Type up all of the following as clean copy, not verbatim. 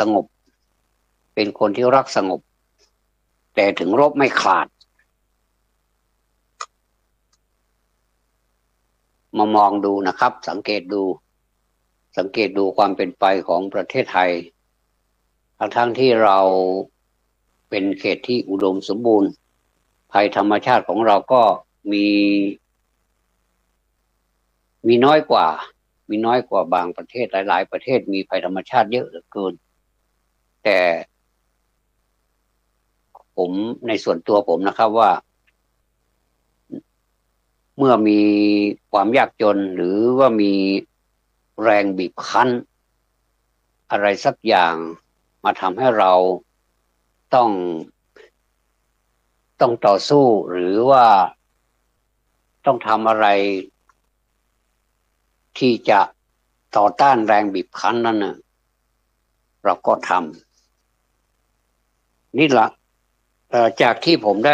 สงบเป็นคนที่รักสงบแต่ถึงรบไม่ขาดมามองดูนะครับสังเกตดูความเป็นไปของประเทศไทยทั้งที่เราเป็นเขตที่อุดมสมบูรณ์ภัยธรรมชาติของเราก็มีมีน้อยกว่ามีน้อยกว่าบางประเทศหลายๆประเทศมีภัยธรรมชาติเยอะเหลือเกินแต่ผมในส่วนตัวผมนะครับว่าเมื่อมีความยากจนหรือว่ามีแรงบีบคั้นอะไรสักอย่างมาทำให้เราต้องต้องต่อสู้หรือว่าต้องทำอะไรที่จะต่อต้านแรงบีบคั้นนั้นนะเราก็ทำนี่ละจากที่ผมไ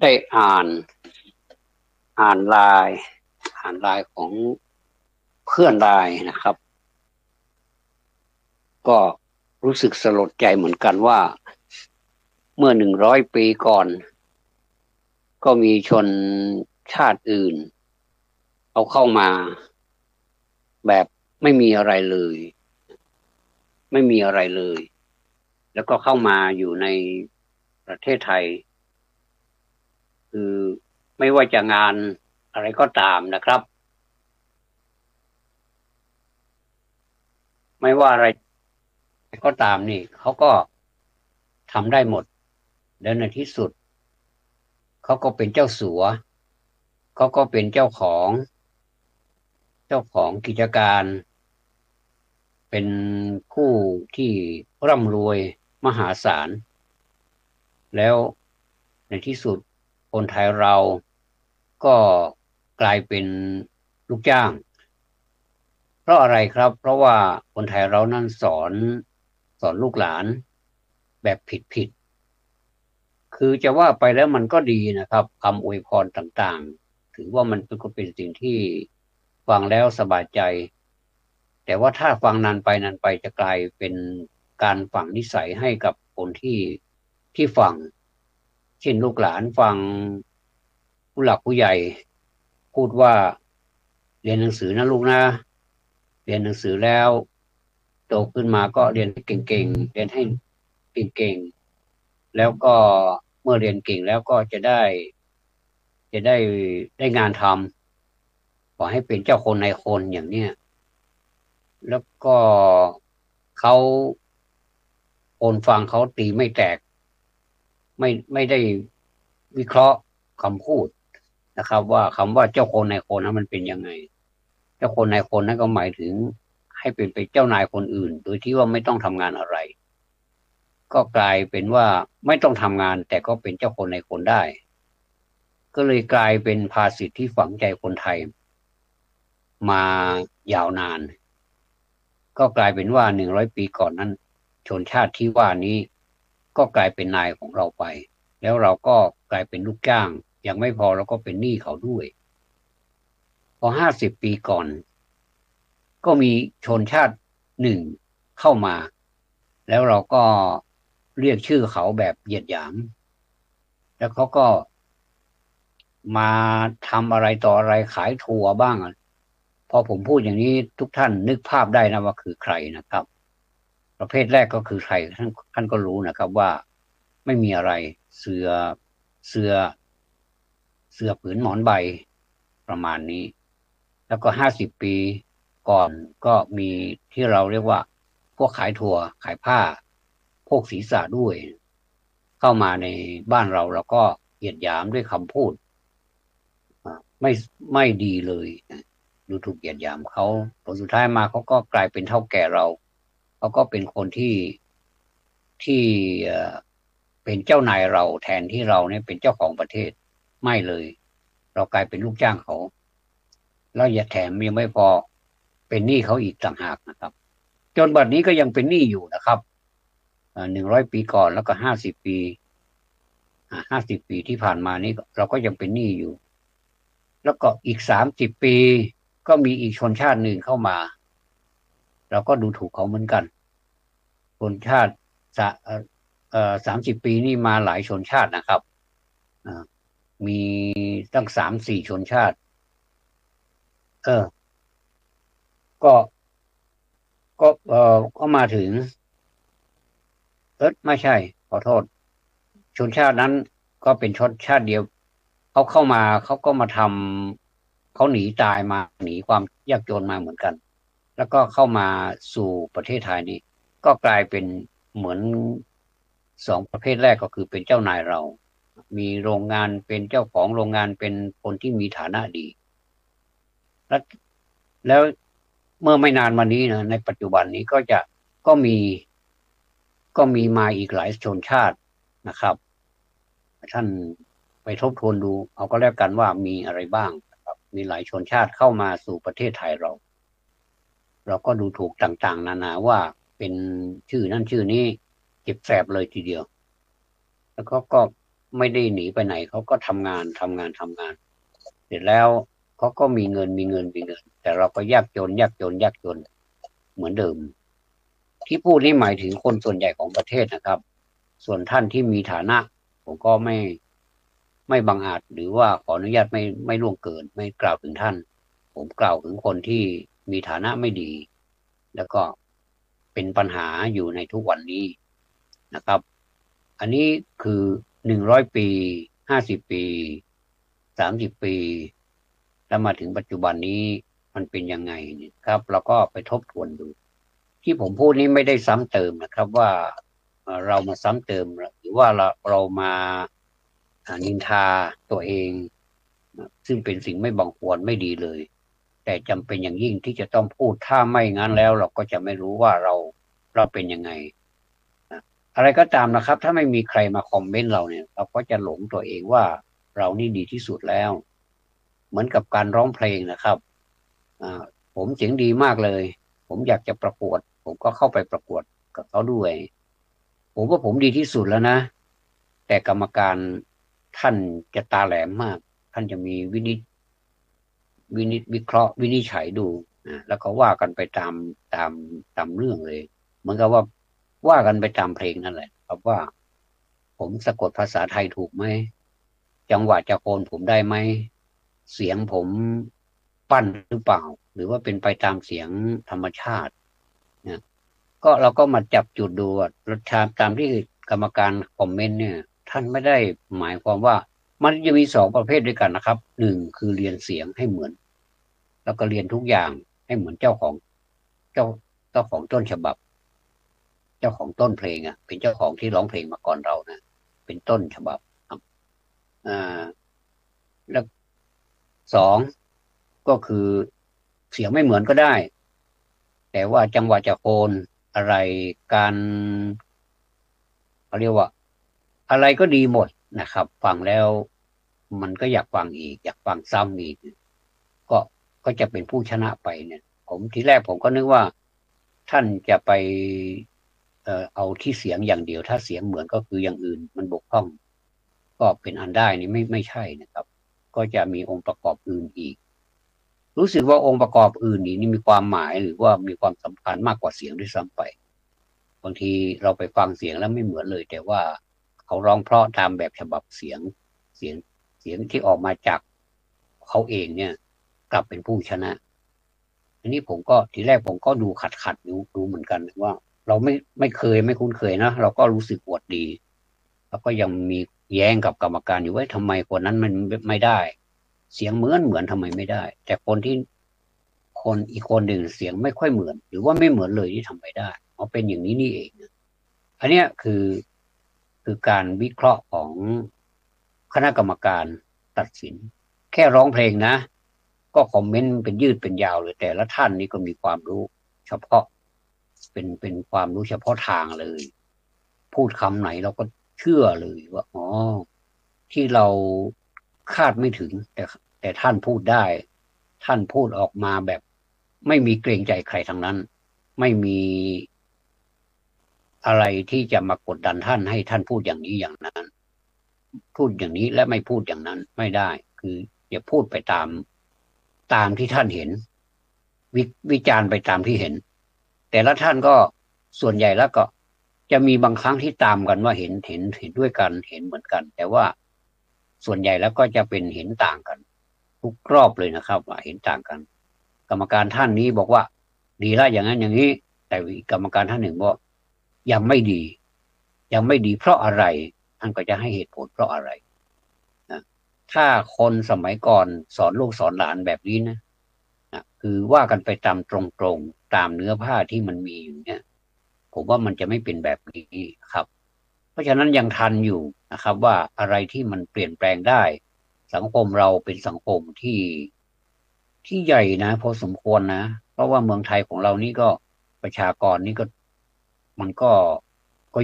ด้อ่านไลน์อ่านไลน์ของเพื่อนไลน์นะครับก็รู้สึกสลดใจเหมือนกันว่าเมื่อ100 ปีก่อนก็มีชนชาติอื่นเอาเข้ามาแบบไม่มีอะไรเลยไม่มีอะไรเลยแล้วก็เข้ามาอยู่ในประเทศไทยคือไม่ว่าจะงานอะไรก็ตามนะครับไม่ว่าอะไรก็ตามนี่เขาก็ทำได้หมดแล้วในที่สุดเขาก็เป็นเจ้าสัวเขาก็เป็นเจ้าของกิจการเป็นผู้ที่ร่ำรวยมหาศาลแล้วในที่สุดคนไทยเราก็กลายเป็นลูกจ้างเพราะอะไรครับเพราะว่าคนไทยเรานั่นสอนลูกหลานแบบผิดคือจะว่าไปแล้วมันก็ดีนะครับคำอวยพรต่างๆถือว่ามันก็เป็นสิ่งที่ฟังแล้วสบายใจแต่ว่าถ้าฟังนานไปจะกลายเป็นการฝังนิสัยให้กับคนที่ฟังเช่นลูกหลานฟังผู้หลักผู้ใหญ่พูดว่าเรียนหนังสือนะลูกนะเรียนหนังสือแล้วโตขึ้นมาก็เรียนให้เก่งๆเรียนให้เก่งๆแล้วก็เมื่อเรียนเก่งแล้วก็จะได้ได้งานทำขอให้เป็นเจ้าคนนายคนอย่างเนี้ยแล้วก็เขาคนฟังเขาตีไม่แตกไม่ได้วิเคราะห์คำพูดนะครับว่าคำว่าเจ้าคนนายคนนั้นมันเป็นยังไงเจ้าคนนายคนนั้นก็หมายถึงให้เป็นไปเจ้านายคนอื่นโดยที่ว่าไม่ต้องทำงานอะไรก็กลายเป็นว่าไม่ต้องทำงานแต่ก็เป็นเจ้าคนนายคนได้ก็เลยกลายเป็นภาษิตที่ฝังใจคนไทยมายาวนานก็กลายเป็นว่า100 ปีก่อนนั้นชนชาติที่ว่านี้ก็กลายเป็นนายของเราไปแล้วเราก็กลายเป็นลูกจ้างยังไม่พอเราก็เป็นหนี้เขาด้วยพอ50 ปีก่อนก็มีชนชาติหนึ่งเข้ามาแล้วเราก็เรียกชื่อเขาแบบเหยียดหยามแล้วเขาก็มาทำอะไรต่ออะไรขายทัวร์บ้างอะพอผมพูดอย่างนี้ทุกท่านนึกภาพได้นะว่าคือใครนะครับประเภทแรกก็คือใครท่านก็รู้นะครับว่าไม่มีอะไรเสือเสือเสือผืนหมอนใบประมาณนี้แล้วก็50 ปีก่อนก็มีที่เราเรียกว่าพวกขายถั่วขายผ้าพวกศีรษะด้วยเข้ามาในบ้านเราแล้วก็เหยียดหยามด้วยคำพูดไม่ไม่ดีเลยดูถูกเหยียดหยามเขาผลสุดท้ายมาเขาก็กลายเป็นเท่าแก่เราเขาก็เป็นคนที่เอ่อเป็นเจ้านายเราแทนที่เราเนี่ยเป็นเจ้าของประเทศไม่เลยเรากลายเป็นลูกจ้างเขาแล้วอย่าแถมยังไม่พอเป็นหนี้เขาอีกต่างหากนะครับจนบัดนี้ก็ยังเป็นหนี้อยู่นะครับ100 ปีก่อนแล้วก็50 ปีที่ผ่านมานี้เราก็ยังเป็นหนี้อยู่แล้วก็อีก30 ปีก็มีอีกชนชาติหนึ่งเข้ามาเราก็ดูถูกเขาเหมือนกันผ นชาติสะ30 ปีนี่มาหลายชนชาตินะครับอ่ามีตั้ง3-4ชนชาติเออก็ก็มาถึงไม่ใช่ขอโทษชนชาตินั้นก็เป็นชนชาติเดียวเขาเข้ามาเขาก็มาทำเขาหนีตายมาหนีความยากจนมาเหมือนกันแล้วก็เข้ามาสู่ประเทศไทยนี้ก็กลายเป็นเหมือน2 ประเภทแรกก็คือเป็นเจ้านายเรามีโรงงานเป็นเจ้าของโรงงานเป็นคนที่มีฐานะดีแล้วแล้วเมื่อไม่นานมานี้นะในปัจจุบันนี้ก็มีก็มีมาอีกหลายชนชาตินะครับท่านไปทบทวนดูเอาก็แล้วกันว่ามีอะไรบ้างนะครับมีหลายชนชาติเข้ามาสู่ประเทศไทยเราก็ดูถูกต่างๆนานาว่าเป็นชื่อนั่นชื่อนี้เจ็บแสบเลยทีเดียวแล้วก็ไม่ได้หนีไปไหนเขาก็ทำงานเสร็จแล้วเขาก็มีเงินแต่เราก็ยากจนเหมือนเดิมที่พูดนี่หมายถึงคนส่วนใหญ่ของประเทศนะครับส่วนท่านที่มีฐานะผมก็ไม่บังอาจหรือว่าขออนุญาตไม่ล่วงเกินไม่กล่าวถึงท่านผมกล่าวถึงคนที่มีฐานะไม่ดีแล้วก็เป็นปัญหาอยู่ในทุกวันนี้นะครับอันนี้คือ100 ปี50 ปี30 ปีแล้วมาถึงปัจจุบันนี้มันเป็นยังไงเนี่ยครับเราก็ไปทบทวนดูที่ผมพูดนี้ไม่ได้ซ้ำเติมนะครับว่าเรามาซ้ำเติมหรือว่าเรามานินทาตัวเองซึ่งเป็นสิ่งไม่บังควรไม่ดีเลยแต่จำเป็นอย่างยิ่งที่จะต้องพูดถ้าไม่งั้นแล้วเราก็จะไม่รู้ว่าเราเป็นยังไงนะอะไรก็ตามนะครับถ้าไม่มีใครมาคอมเมนต์เราเนี่ยเราก็จะหลงตัวเองว่าเรานี่ดีที่สุดแล้วเหมือนกับการร้องเพลงนะครับอ่าผมเสียงดีมากเลยผมอยากจะประกวดผมก็เข้าไปประกวดกับเขาด้วยผมว่าผมดีที่สุดแล้วนะแต่กรรมการท่านจะตาแหลมมากท่านจะมีวิเคราะห์วินิจฉัยดูแล้วก็ว่ากันไปตามตามเรื่องเลยเหมือนกับว่ากันไปตามเพลงนั่นแหละครับว่าผมสะกดภาษาไทยถูกไหมจังหวะจะโคนผมได้ไหมเสียงผมปั้นหรือเปล่าหรือว่าเป็นไปตามเสียงธรรมชาตินะก็เราก็มาจับจุดดูรสชาติตามที่กรรมการคอมเมนต์เนี่ยท่านไม่ได้หมายความว่ามันจะมี2 ประเภทด้วยกันนะครับ1คือเรียนเสียงให้เหมือน แล้วก็เรียนทุกอย่างให้เหมือนเจ้าเจ้าของต้นฉบับเจ้าของต้นเพลงอ่ะเป็นเจ้าของที่ร้องเพลงมาก่อนเรานะเป็นต้นฉบับครับอ่าแล้ว2ก็คือเสียงไม่เหมือนก็ได้แต่ว่าจังหวะจะโคนอะไรการเขาเรียกว่าอะไรก็ดีหมดนะครับฟังแล้วมันก็อยากฟังอีกอยากฟังซ้ำอีกก็ก็จะเป็นผู้ชนะไปเนี่ยผมทีแรกผมก็นึกว่าท่านจะไปเอาที่เสียงอย่างเดียวถ้าเสียงเหมือนก็คืออย่างอื่นมันบกพร่องก็เป็นอันได้นี่ไม่ใช่นะครับก็จะมีองค์ประกอบอื่นอีกรู้สึกว่าองค์ประกอบอื่นนี่มีความหมายหรือว่ามีความสำคัญมากกว่าเสียงด้วยซ้ำไปบางทีเราไปฟังเสียงแล้วไม่เหมือนเลยแต่ว่าเขาร้องเพราะตามแบบฉบับเสียงเสียงที่ออกมาจากเขาเองเนี่ยกลับเป็นผู้ชนะ อันนี้ผมก็ทีแรกผมก็ดูขัดดูเหมือนกันว่าเราไม่คุ้นเคยนะเราก็รู้สึกอวดดีแล้วก็ยังมีแย้งกับกรรมการอยู่ว่าทำไมคนนั้นมันไม่ได้เสียงเหมือนทำไมไม่ได้แต่คนอีกคนหนึ่งเสียงไม่ค่อยเหมือนหรือว่าไม่เหมือนเลยที่ทำไม่ได้เอาเป็นอย่างนี้นี่เองอันเนี้ยคือการวิเคราะห์ของคณะกรรมการตัดสินแค่ร้องเพลงนะก็คอมเมนต์เป็นยืดเป็นยาวเลยแต่ละท่านนี่ก็มีความรู้เฉพาะเป็นความรู้เฉพาะทางเลยพูดคำไหนเราก็เชื่อเลยว่าอ๋อที่เราคาดไม่ถึงแต่ท่านพูดได้ท่านพูดออกมาแบบไม่มีเกรงใจใครทั้งนั้นไม่มีอะไรที่จะมากดดันท่านให้ท่านพูดอย่างนี้อย่างนั้น พูดอย่างนี้และไม่พูดอย่างนั้นไม่ได้คืออย่าพูดไปตามที่ท่านเห็นวิจารณ์ไปตามที่เห็นแต่ละท่านก็ส่วนใหญ่แล้วก็ จะมีบางครั้งที่ตามกันว่าเห็นด้วยกันเห็นเหมือนกันแต่ว่าส่วนใหญ่แล้วก็จะเป็นเห็นต่างกันทุกรอบเลยนะครับว่าเห็นต่างกันกรรมการท่านนี้บอกว่าดีแล้วอย่างนั้นอย่างนี้แต่อีกกรรมการท่านหนึ่งบอกยังไม่ดียังไม่ดีเพราะอะไรท่านก็จะให้เหตุผลเพราะอะไรนะถ้าคนสมัยก่อนสอนลูกสอนหลานแบบนี้นะคือว่ากันไปตามตรงๆตามเนื้อผ้าที่มันมีอยู่เนี่ยผมว่ามันจะไม่เป็นแบบนี้ครับ เพราะฉะนั้นยังทันอยู่นะครับว่าอะไรที่มันเปลี่ยนแปลงได้สังคมเราเป็นสังคมที่ใหญ่นะพอสมควรนะเพราะว่าเมืองไทยของเรานี่ก็ประชากรนี่ก็มันก็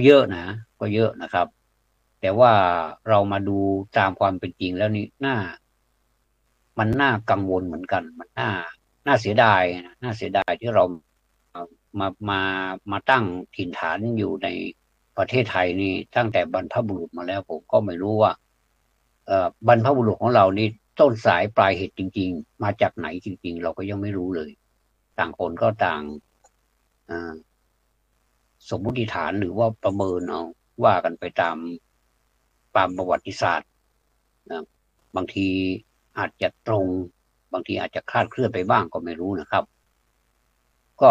เยอะนะก็เยอะนะครับแต่ว่าเรามาดูตามความเป็นจริงแล้วนี่มันน่ากังวลเหมือนกันมันน่าเสียดายนะน่าเสียดายที่เรามามาตั้งถิ่นฐานอยู่ในประเทศไทยนี่ตั้งแต่บรรพบุรุษมาแล้วผมก็ไม่รู้ว่าบรรพบุรุษของเรานี่ต้นสายปลายเหตุจริงๆมาจากไหนจริงๆเราก็ยังไม่รู้เลยต่างคนก็ต่างอ่าสมมุติฐานหรือว่าประเมินเอาว่ากันไปตามประวัติศาสตร์นะบางทีอาจจะตรงบางทีอาจจะคลาดเคลื่อนไปบ้างก็ไม่รู้นะครับก็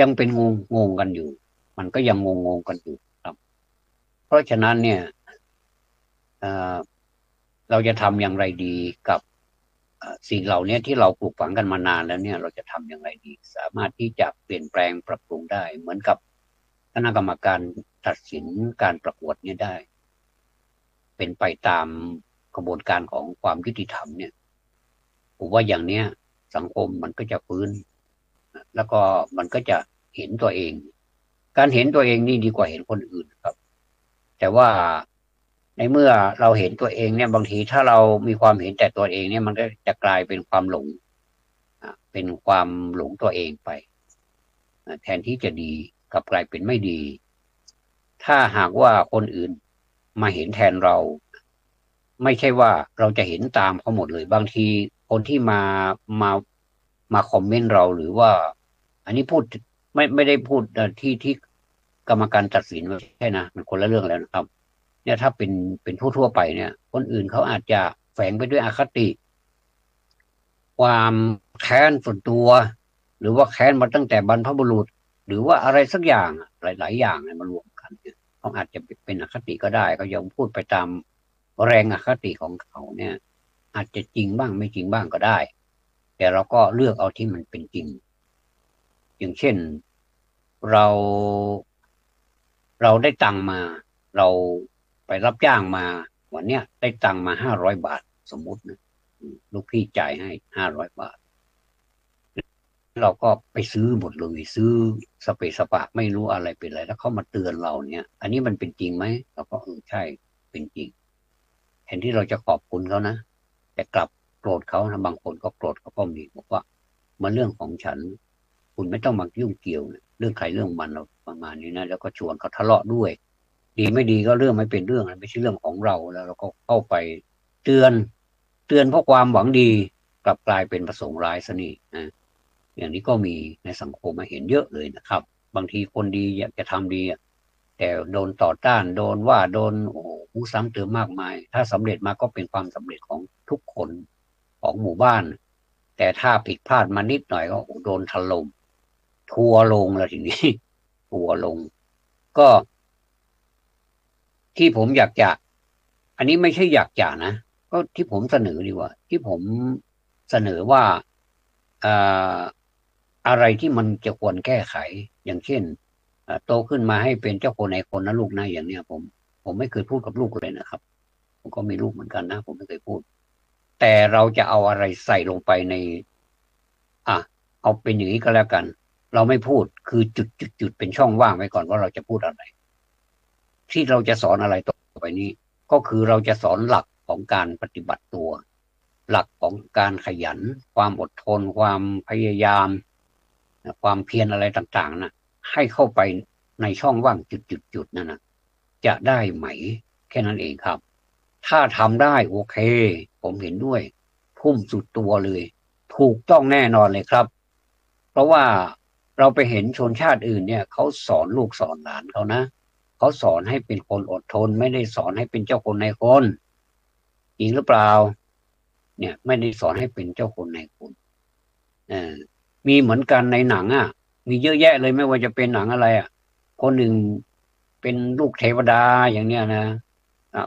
ยังเป็นงงกันอยู่มันก็ยังงงกันอยู่ครับเพราะฉะนั้นเนี่ยเอ่อเราจะทำอย่างไรดีกับสิ่งเหล่านี้ที่เราปลูกฝังกันมานานแล้วเนี่ยเราจะทำอย่างไรดีสามารถที่จะเปลี่ยนแปลงปรับปรุงได้เหมือนกับคณะกรรมการตัดสินการประกวดเนี่ยได้เป็นไปตามกระบวนการของความยุติธรรมเนี่ยผมว่าอย่างเนี้ยสังคมมันก็จะฟื้นแล้วก็มันก็จะเห็นตัวเองการเห็นตัวเองนี่ดีกว่าเห็นคนอื่นครับแต่ว่าในเมื่อเราเห็นตัวเองเนี่ยบางทีถ้าเรามีความเห็นแต่ตัวเองเนี่ยมันก็จะกลายเป็นความหลงเป็นความหลงตัวเองไปแทนที่จะดีกลับกลายเป็นไม่ดีถ้าหากว่าคนอื่นมาเห็นแทนเราไม่ใช่ว่าเราจะเห็นตามเขาหมดเลยบางทีคนที่มามาคอมเมนต์เราหรือว่าอันนี้พูดไม่ได้พูดที่กรรมการตัดสินไม่ใช่นะมันคนละเรื่องแล้วนะครับเนี่ยถ้าเป็นทั่วไปเนี่ยคนอื่นเขาอาจจะแฝงไปด้วยอคติความแค้นส่วนตัวหรือว่าแค้นมาตั้งแต่บรรพบุรุษหรือว่าอะไรสักอย่างหลายๆอย่างเนี่ยมารวมกันเนี่ยเขาอาจจะเป็นอคติก็ได้เขายังพูดไปตามแรงอคติของเขาเนี่ยอาจจะจริงบ้างไม่จริงบ้างก็ได้แต่เราก็เลือกเอาที่มันเป็นจริงอย่างเช่นเราเราได้ตังค์มาเราไปรับจ้างมาวันเนี้ยได้ตังค์มา500 บาทสมมุตินะลูกพี่จ่ายให้500 บาท เราก็ไปซื้อหมดเลยซื้อสเปะสปะไม่รู้อะไรเป็นอะไรแล้วเขามาเตือนเราเนี่ยอันนี้มันเป็นจริงไหมเราก็ใช่เป็นจริงแทนที่เราจะขอบคุณเขานะแต่กลับโกรธเขานะบางคนก็โกรธเขาก็มีบอกว่ามันเรื่องของฉันคุณไม่ต้องมายุ่งเกี่ยวนะเรื่องใครเรื่องมันเราประมาณนี้นะแล้วก็ชวนเขาทะเลาะด้วยดีไม่ดีก็เรื่องไม่เป็นเรื่องไม่ใช่เรื่องของเราแล้วเราก็เข้าไปเตือนเตือนเพราะความหวังดีกลับกลายเป็นประสงค์ร้ายซะนี่นะ อย่างนี้ก็มีในสังคมมาเห็นเยอะเลยนะครับบางทีคนดีอยากจะทำดีแต่โดนต่อต้านโดนว่าโดนโอ้โหผู้ซ้ำเติมมากมายถ้าสำเร็จมาก็เป็นความสำเร็จของทุกคนของหมู่บ้านแต่ถ้าผิดพลาดมานิดหน่อยก็โอ้โหโดนถล่มทัวร์ลงแล้วทีนี้ทัวร์ลงก็ที่ผมอยากจะอันนี้ไม่ใช่อยากจะนะก็ที่ผมเสนอดีกว่าที่ผมเสนอว่าเอ่ออะไรที่มันจะควรแก้ไขอย่างเช่นโตขึ้นมาให้เป็นเจ้าคนในคนนะลูกนะอย่างเนี้ยผมไม่เคยพูดกับลูกเลยนะครับผมก็มีลูกเหมือนกันนะผมไม่เคยพูดแต่เราจะเอาอะไรใส่ลงไปในอ่ะเอาเป็นอย่างนี้ก็แล้วกันเราไม่พูดคือจุดเป็นช่องว่างไว้ก่อนว่าเราจะพูดอะไร ที่เราจะสอนอะไรต่อไปนี้ก็คือเราจะสอนหลักของการปฏิบัติตัวหลักของการขยันความอดทนความพยายามความเพียรอะไรต่างๆนะให้เข้าไปในช่องว่างจุดนั่นนะจะได้ไหมแค่นั้นเองครับถ้าทำได้โอเคผมเห็นด้วยทุ่มสุดตัวเลยถูกต้องแน่นอนเลยครับเพราะว่าเราไปเห็นชนชาติอื่นเนี่ยเขาสอนลูกสอนหลานเขานะ เขาสอนให้เป็นคนอดทนไม่ได้สอนให้เป็นเจ้าคนนายคนจริงหรือเปล่าเนี่ยไม่ได้สอนให้เป็นเจ้าคนนายคนเออมีเหมือนกันในหนังอ่ะมีเยอะแยะเลยไม่ว่าจะเป็นหนังอะไรอ่ะคนหนึ่งเป็นลูกเทวดาอย่างเนี้ยนะ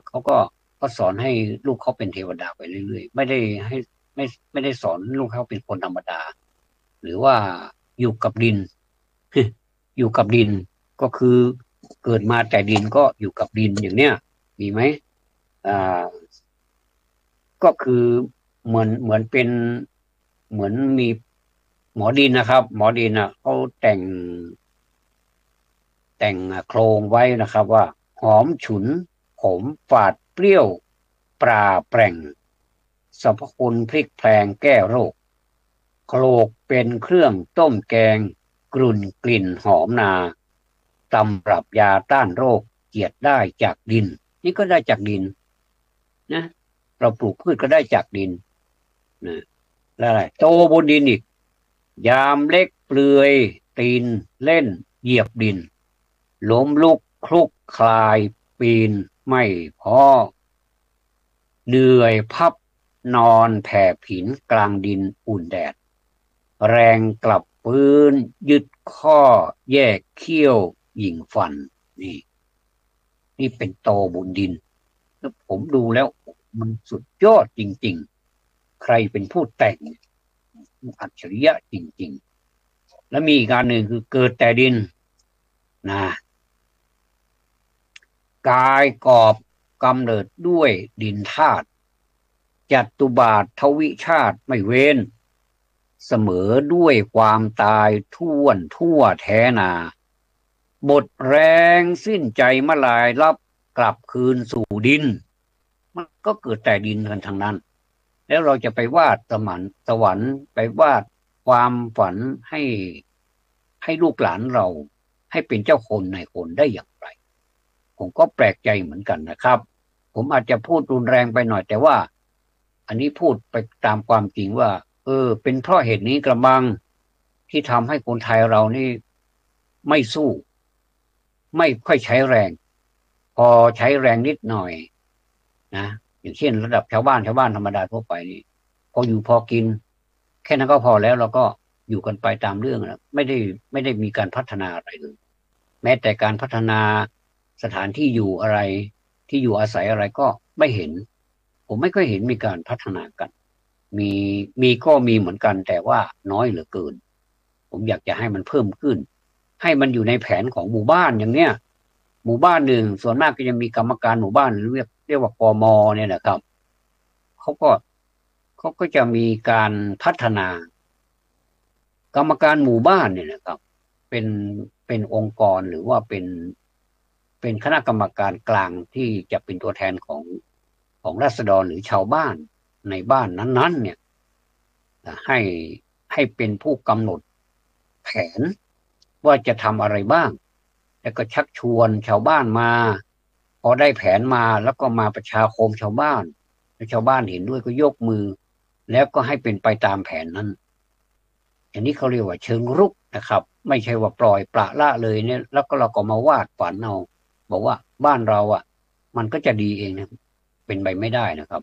เขาก็สอนให้ลูกเขาเป็นเทวดาไปเรื่อยๆไม่ได้ให้ไม่ไม่ได้สอนลูกเขาเป็นคนธรรมดาหรือว่าอยู่กับดินอยู่กับดินก็คือเกิดมาแต่ดินก็อยู่กับดินอย่างเนี้ยมีไหมอ่าก็คือเหมือนเป็นเหมือนมีหมอดินนะครับหมอดินอ่ะเขาแต่งโครงไว้นะครับว่าหอมฉุนขมฝาดเปรี้ยวปราแปร่งสรรพคุณพริกแพลงแก้โรคโคลกเป็นเครื่องต้มแกงกลิ่นหอมนาตำรับยาต้านโรคเกียรติได้จากดินนี่ก็ได้จากดินนะเราปลูกพืชก็ได้จากดินนะแล้วอะไรโตบนดินอีกยามเล็กเปลือยตีนเล่นเหยียบดินล้มลุกคลุกคลายปีนไม่พอเหนื่อยพับนอนแผ่ผินกลางดินอุ่นแดดแรงกลับปืนยึดข้อแยกเขี้ยวยิงฟันนี่นี่เป็นโตบนดินแล้วผมดูแล้วมันสุดยอดจริงๆใครเป็นผู้แต่งอัจฉริยะจริงๆแล้วมีอีกการหนึ่งคือเกิดแต่ดินนะกายกอบกำเนิดด้วยดินธาตุจัตุบาททวิชาติไม่เว้นเสมอด้วยความตายทั่วแท้นาหมดแรงสิ้นใจมาลายรับกลับคืนสู่ดินมันก็เกิดแต่ดินกันทั้งนั้นแล้วเราจะไปวาดสวรรค์ไปวาดความฝันให้ลูกหลานเราให้เป็นเจ้าคนในคนได้อย่างไรผมก็แปลกใจเหมือนกันนะครับผมอาจจะพูดรุนแรงไปหน่อยแต่ว่าอันนี้พูดไปตามความจริงว่าเป็นเพราะเหตุนี้กระมังที่ทำให้คนไทยเรานี่ไม่สู้ไม่ค่อยใช้แรงพอใช้แรงนิดหน่อยนะอย่างเช่นระดับชาวบ้านธรรมดาทั่วไปนี่พออยู่พอกินแค่นั้นก็พอแล้วเราก็อยู่กันไปตามเรื่องนะไม่ได้มีการพัฒนาอะไรเลยแม้แต่การพัฒนาสถานที่อยู่อะไรที่อยู่อาศัยอะไรก็ไม่เห็นผมไม่ค่อยเห็นมีการพัฒนากันมีมีก็มีเหมือนกันแต่ว่าน้อยเหลือเกินผมอยากจะให้มันเพิ่มขึ้นให้มันอยู่ในแผนของหมู่บ้านอย่างเนี้ยหมู่บ้านหนึ่งส่วนมากก็จะมีกรรมการหมู่บ้านเรียกว่ากมเนี่ยนะครับเขาก็เขาก็จะมีการพัฒนากรรมการหมู่บ้านเนี่ยนะครับเป็นเป็นองค์กรหรือว่าเป็นคณะกรรมการกลางที่จะเป็นตัวแทนของราษฎรหรือชาวบ้านในบ้านนั้นๆเนี่ยให้ให้เป็นผู้กำหนดแผนว่าจะทำอะไรบ้างแล้วก็ชักชวนชาวบ้านมาพอได้แผนมาแล้วก็มาประชาคมชาวบ้านแล้วชาวบ้านเห็นด้วยก็ยกมือแล้วก็ให้เป็นไปตามแผนนั้นอันนี้เขาเรียกว่าเชิงรุกนะครับไม่ใช่ว่าปล่อยปละละเลยเนี่ยแล้วก็เราก็มาวาดฝันเอาบอกว่าบ้านเราอ่ะมันก็จะดีเองนะเป็นไปไม่ได้นะครับ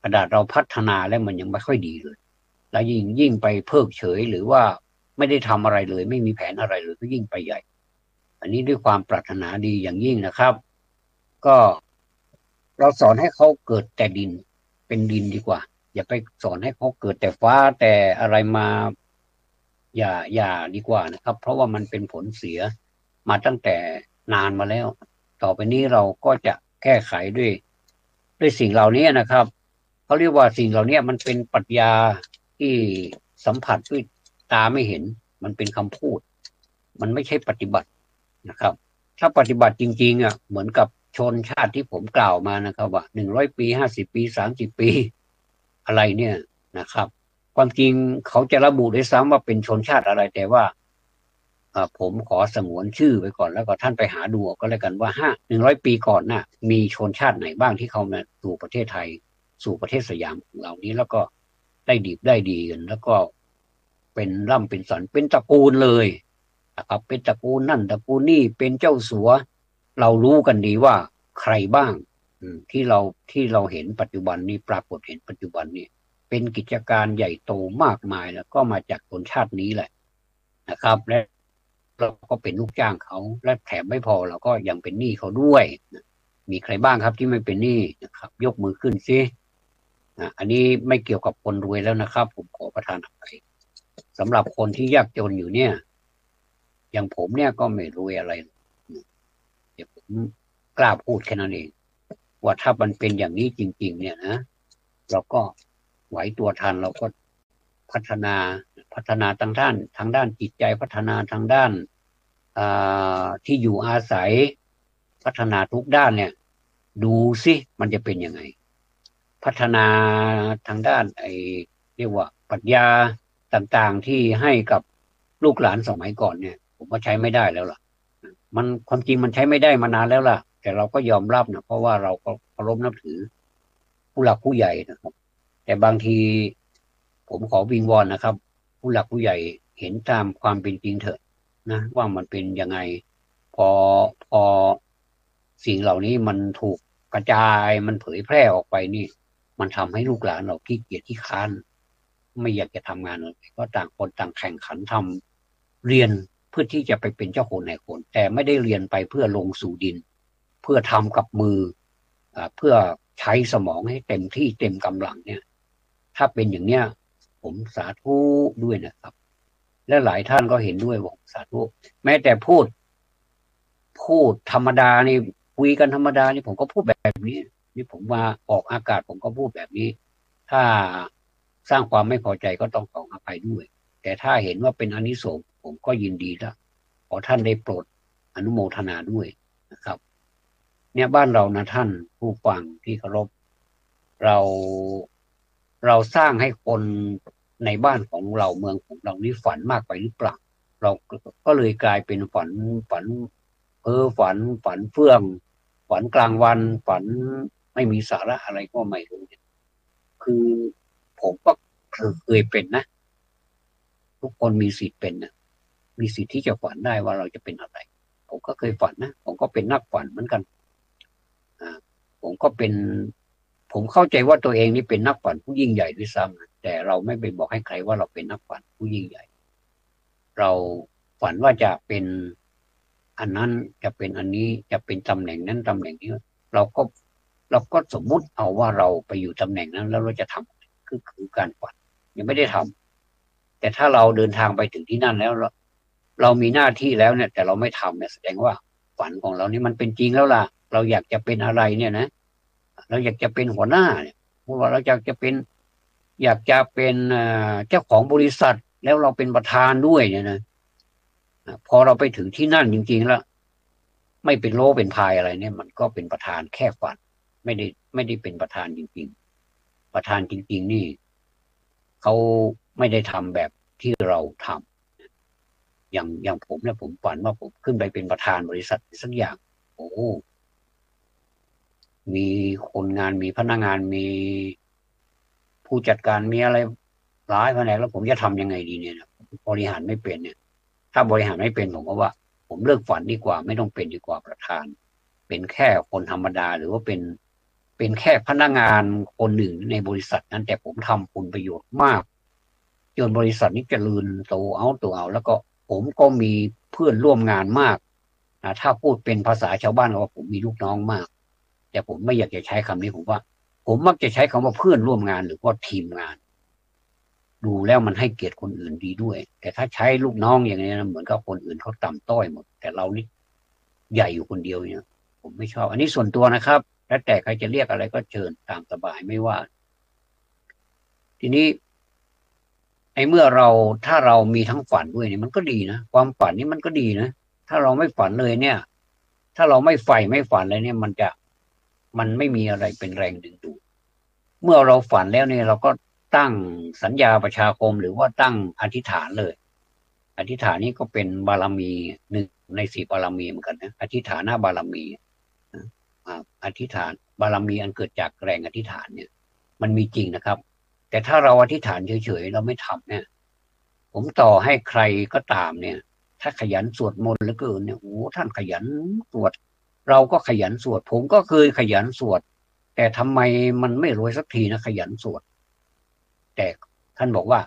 ขนาดเราพัฒนาแล้วมันยังไม่ค่อยดีเลยแล้วยิ่งไปเพิกเฉยหรือว่าไม่ได้ทำอะไรเลยไม่มีแผนอะไรเลยก็ยิ่งไปใหญ่อันนี้ด้วยความปรารถนาดีอย่างยิ่งนะครับก็เราสอนให้เขาเกิดแต่ดินเป็นดินดีกว่าอย่าไปสอนให้เขาเกิดแต่ฟ้าแต่อะไรมาอย่าดีกว่านะครับเพราะว่ามันเป็นผลเสียมาตั้งแต่นานมาแล้วต่อไปนี้เราก็จะแก้ไขด้วยสิ่งเหล่านี้นะครับเขาเรียกว่าสิ่งเหล่านี้มันเป็นปรัชญาที่สัมผัสด้วยตาไม่เห็นมันเป็นคำพูดมันไม่ใช่ปฏิบัตินะครับถ้าปฏิบัติจริงๆอ่ะเหมือนกับชนชาติที่ผมกล่าวมานะครับว่า100 ปี50 ปี30 ปีอะไรเนี่ยนะครับความจริงเขาจะระบุด้วยซ้ำว่าเป็นชนชาติอะไรแต่ว่าผมขอสงวนชื่อไว้ก่อนแล้วก็ท่านไปหาดูก็แล้วกันว่า100 ปีก่อนน่ะมีชนชาติไหนบ้างที่เขามาสู่ประเทศไทยสู่ประเทศสยามของเรานี้แล้วก็ได้ดีกันแล้วก็เป็นร่ำเป็นสันเป็นตระกูลเลยนะครับเป็นตระกูลนั่นตระกูลนี่เป็นเจ้าสัว เรารู้กันดีว่าใครบ้างที่เราเห็นปัจจุบันนี้ปรากฏเห็นปัจจุบันนี้เป็นกิจการใหญ่โตมากมายแล้วก็มาจากชนชาตินี้แหละนะครับและเราก็เป็นลูกจ้างเขาและแถมไม่พอเราก็ยังเป็นหนี้เขาด้วยมีใครบ้างครับที่ไม่เป็นหนี้นะครับยกมือขึ้นซิอันนี้ไม่เกี่ยวกับคนรวยแล้วนะครับผมขอประทานอภัยสำหรับคนที่ยากจนอยู่เนี่ยอย่างผมเนี่ยก็ไม่รวยอะไรเดี๋ยวผมกล้าพูดแค่นั้นเองว่าถ้ามันเป็นอย่างนี้จริงๆเนี่ยนะเราก็ไหวตัวทันเราก็พัฒนาทางด้านจิตใจพัฒนาทางด้านที่อยู่อาศัยพัฒนาทุกด้านเนี่ยดูสิมันจะเป็นยังไงพัฒนาทางด้านเรียกว่าปรัชญาต่างๆที่ให้กับลูกหลานสมัยก่อนเนี่ยผมว่าใช้ไม่ได้แล้วล่ะมันความจริงมันใช้ไม่ได้มานานแล้วล่ะแต่เราก็ยอมรับนะเพราะว่าเราก็เคารพนับถือผู้หลักผู้ใหญ่นะครับแต่บางทีผมขอวิงวอนนะครับผู้หลักผู้ใหญ่เห็นตามความเป็นจริงเถอะนะว่ามันเป็นยังไงพอสิ่งเหล่านี้มันถูกกระจายมันเผยแพร่ออกไปนี่มันทำให้ลูกหลานเราขี้เกียจขี้ค้านไม่อยากจะทำงานเลยก็ต่างคนต่างแข่งขันทำเรียนเพื่อที่จะไปเป็นเจ้าคนนายคนแต่ไม่ได้เรียนไปเพื่อลงสู่ดินเพื่อทำกับมือเพื่อใช้สมองให้เต็มที่เต็มกำลังเนี่ยถ้าเป็นอย่างเนี้ยผมสาธุด้วยนะครับและหลายท่านก็เห็นด้วยบอกสาธุแม้แต่พูดธรรมดานี่คุยกันธรรมดานี่ผมก็พูดแบบนี้นี่ผมมาออกอากาศผมก็พูดแบบนี้ถ้าสร้างความไม่พอใจก็ต้องขออภัยด้วยแต่ถ้าเห็นว่าเป็นอานิสงส์ผมก็ยินดีแล้วขอท่านได้โปรดอนุโมทนาด้วยนะครับเนี่ยบ้านเรานะท่านผู้ฟังที่เคารพเราเราสร้างให้คนในบ้านของเราเมืองของเรานี่ฝันมากไปหรือเปล่าเราก็เลยกลายเป็นฝันฝันเฟื่องฝันกลางวันฝันไม่มีสาระอะไรก็ไม่รู้คือผมก็เคยเป็นนะทุกคนมีสิทธิ์เป็นนะมีสิทธิ์ที่จะฝันได้ว่าเราจะเป็นอะไรผมก็เคยฝันนะผมก็เป็นนักฝันเหมือนกันผมก็เป็นผมเข้าใจว่าตัวเองนี่เป็นนักฝันผู้ยิ่งใหญ่ด้วยซ้ำแต่เราไม่ไปบอกให้ใครว่าเราเป็นนักฝันผู้ยิ่งใหญ่เราฝันว่าจะเป็นอันนั้นจะเป็นอันนี้จะเป็นตำแหน่งนั้นตำแหน่งนี้เราก็สมมุติเอาว่าเราไปอยู่ตำแหน่งนั้นแล้วเราจะทำคือการฝันยังไม่ได้ทำแต่ถ้าเราเดินทางไปถึงที่นั่นแล้วเรามีหน้าที่แล้วเนี่ยแต่เราไม่ทำเนี่ยแสดงว่าฝันของเรานี่มันเป็นจริงแล้วล่ะเราอยากจะเป็นอะไรเนี่ยนะเราอยากจะเป็นหัวหน้าเนี่ยเพราะว่าเราอยากจะเป็นเจ้าของบริษัทแล้วเราเป็นประธานด้วยเนี่ยนะพอเราไปถึงที่นั่นจริงๆแล้วไม่เป็นโลเป็นพายอะไรเนี่ยมันก็เป็นประธานแค่ฝันไม่ได้เป็นประธานจริงๆประธานจริงๆนี่เขาไม่ได้ทำแบบที่เราทำอย่างผมเนี่ยผมฝันว่าผมขึ้นไปเป็นประธานบริษัทสักอย่างโอ้มีคนงานมีพนักงานมีผู้จัดการมีอะไรหลายแผนกแล้วผมจะทำยังไงดีเนี่ยนะบริหารไม่เป็นเนี่ยถ้าบริหารไม่เป็นผมก็ว่าผมเลิกฝันดีกว่าไม่ต้องเป็นดีกว่าประธานเป็นแค่คนธรรมดาหรือว่าเป็นแค่พนักงานคนหนึ่งในบริษัทนั้นแต่ผมทำผลประโยชน์มากจนบริษัทนี้เจริญโตเอาแล้วก็ผมก็มีเพื่อนร่วมงานมากถ้าพูดเป็นภาษาชาวบ้านก็ว่าผมมีลูกน้องมากแต่ผมไม่อยากจะใช้คำนี้ผมว่าผมมักจะใช้คำว่าเพื่อนร่วมงานหรือว่าทีมงานดูแล้วมันให้เกียรติคนอื่นดีด้วยแต่ถ้าใช้ลูกน้องอย่างนี้นะเหมือนกับคนอื่นเขาต่ำต้อยหมดแต่เรานี่ใหญ่อยู่คนเดียวเนี่ยผมไม่ชอบอันนี้ส่วนตัวนะครับแล้วแต่ใครจะเรียกอะไรก็เชิญตามสบายไม่ว่าทีนี้เมื่อถ้าเรามีทั้งฝันด้วยเนี่ยมันก็ดีนะความฝันนี่มันก็ดีนะถ้าเราไม่ฝันเลยเนี่ยถ้าเราไม่ใฝ่ไม่ฝันเลยเนี่ยมันไม่มีอะไรเป็นแรงดึงดูดเมื่อเราฝันแล้วเนี่ยเราก็ตั้งสัญญาประชาคมหรือว่าตั้งอธิษฐานเลยอธิษฐานนี้ก็เป็นบารมีหนึ่งในสี่บารมีเหมือนกันนะอธิษฐานบารมีอธิษฐานบารมีอันเกิดจากแรงอธิษฐานเนี่ยมันมีจริงนะครับแต่ถ้าเราอธิษฐานเฉยๆเราไม่ทำเนี่ยผมต่อให้ใครก็ตามเนี่ยถ้าขยันสวดมนต์เหลือเกินเนี่ยโอ้ท่านขยันสวด เราก็ขยันสวดผมก็เคยขยันสวดแต่ทำไมมันไม่รวยสักทีนะขยันสวดแต่ท่านบอกว่า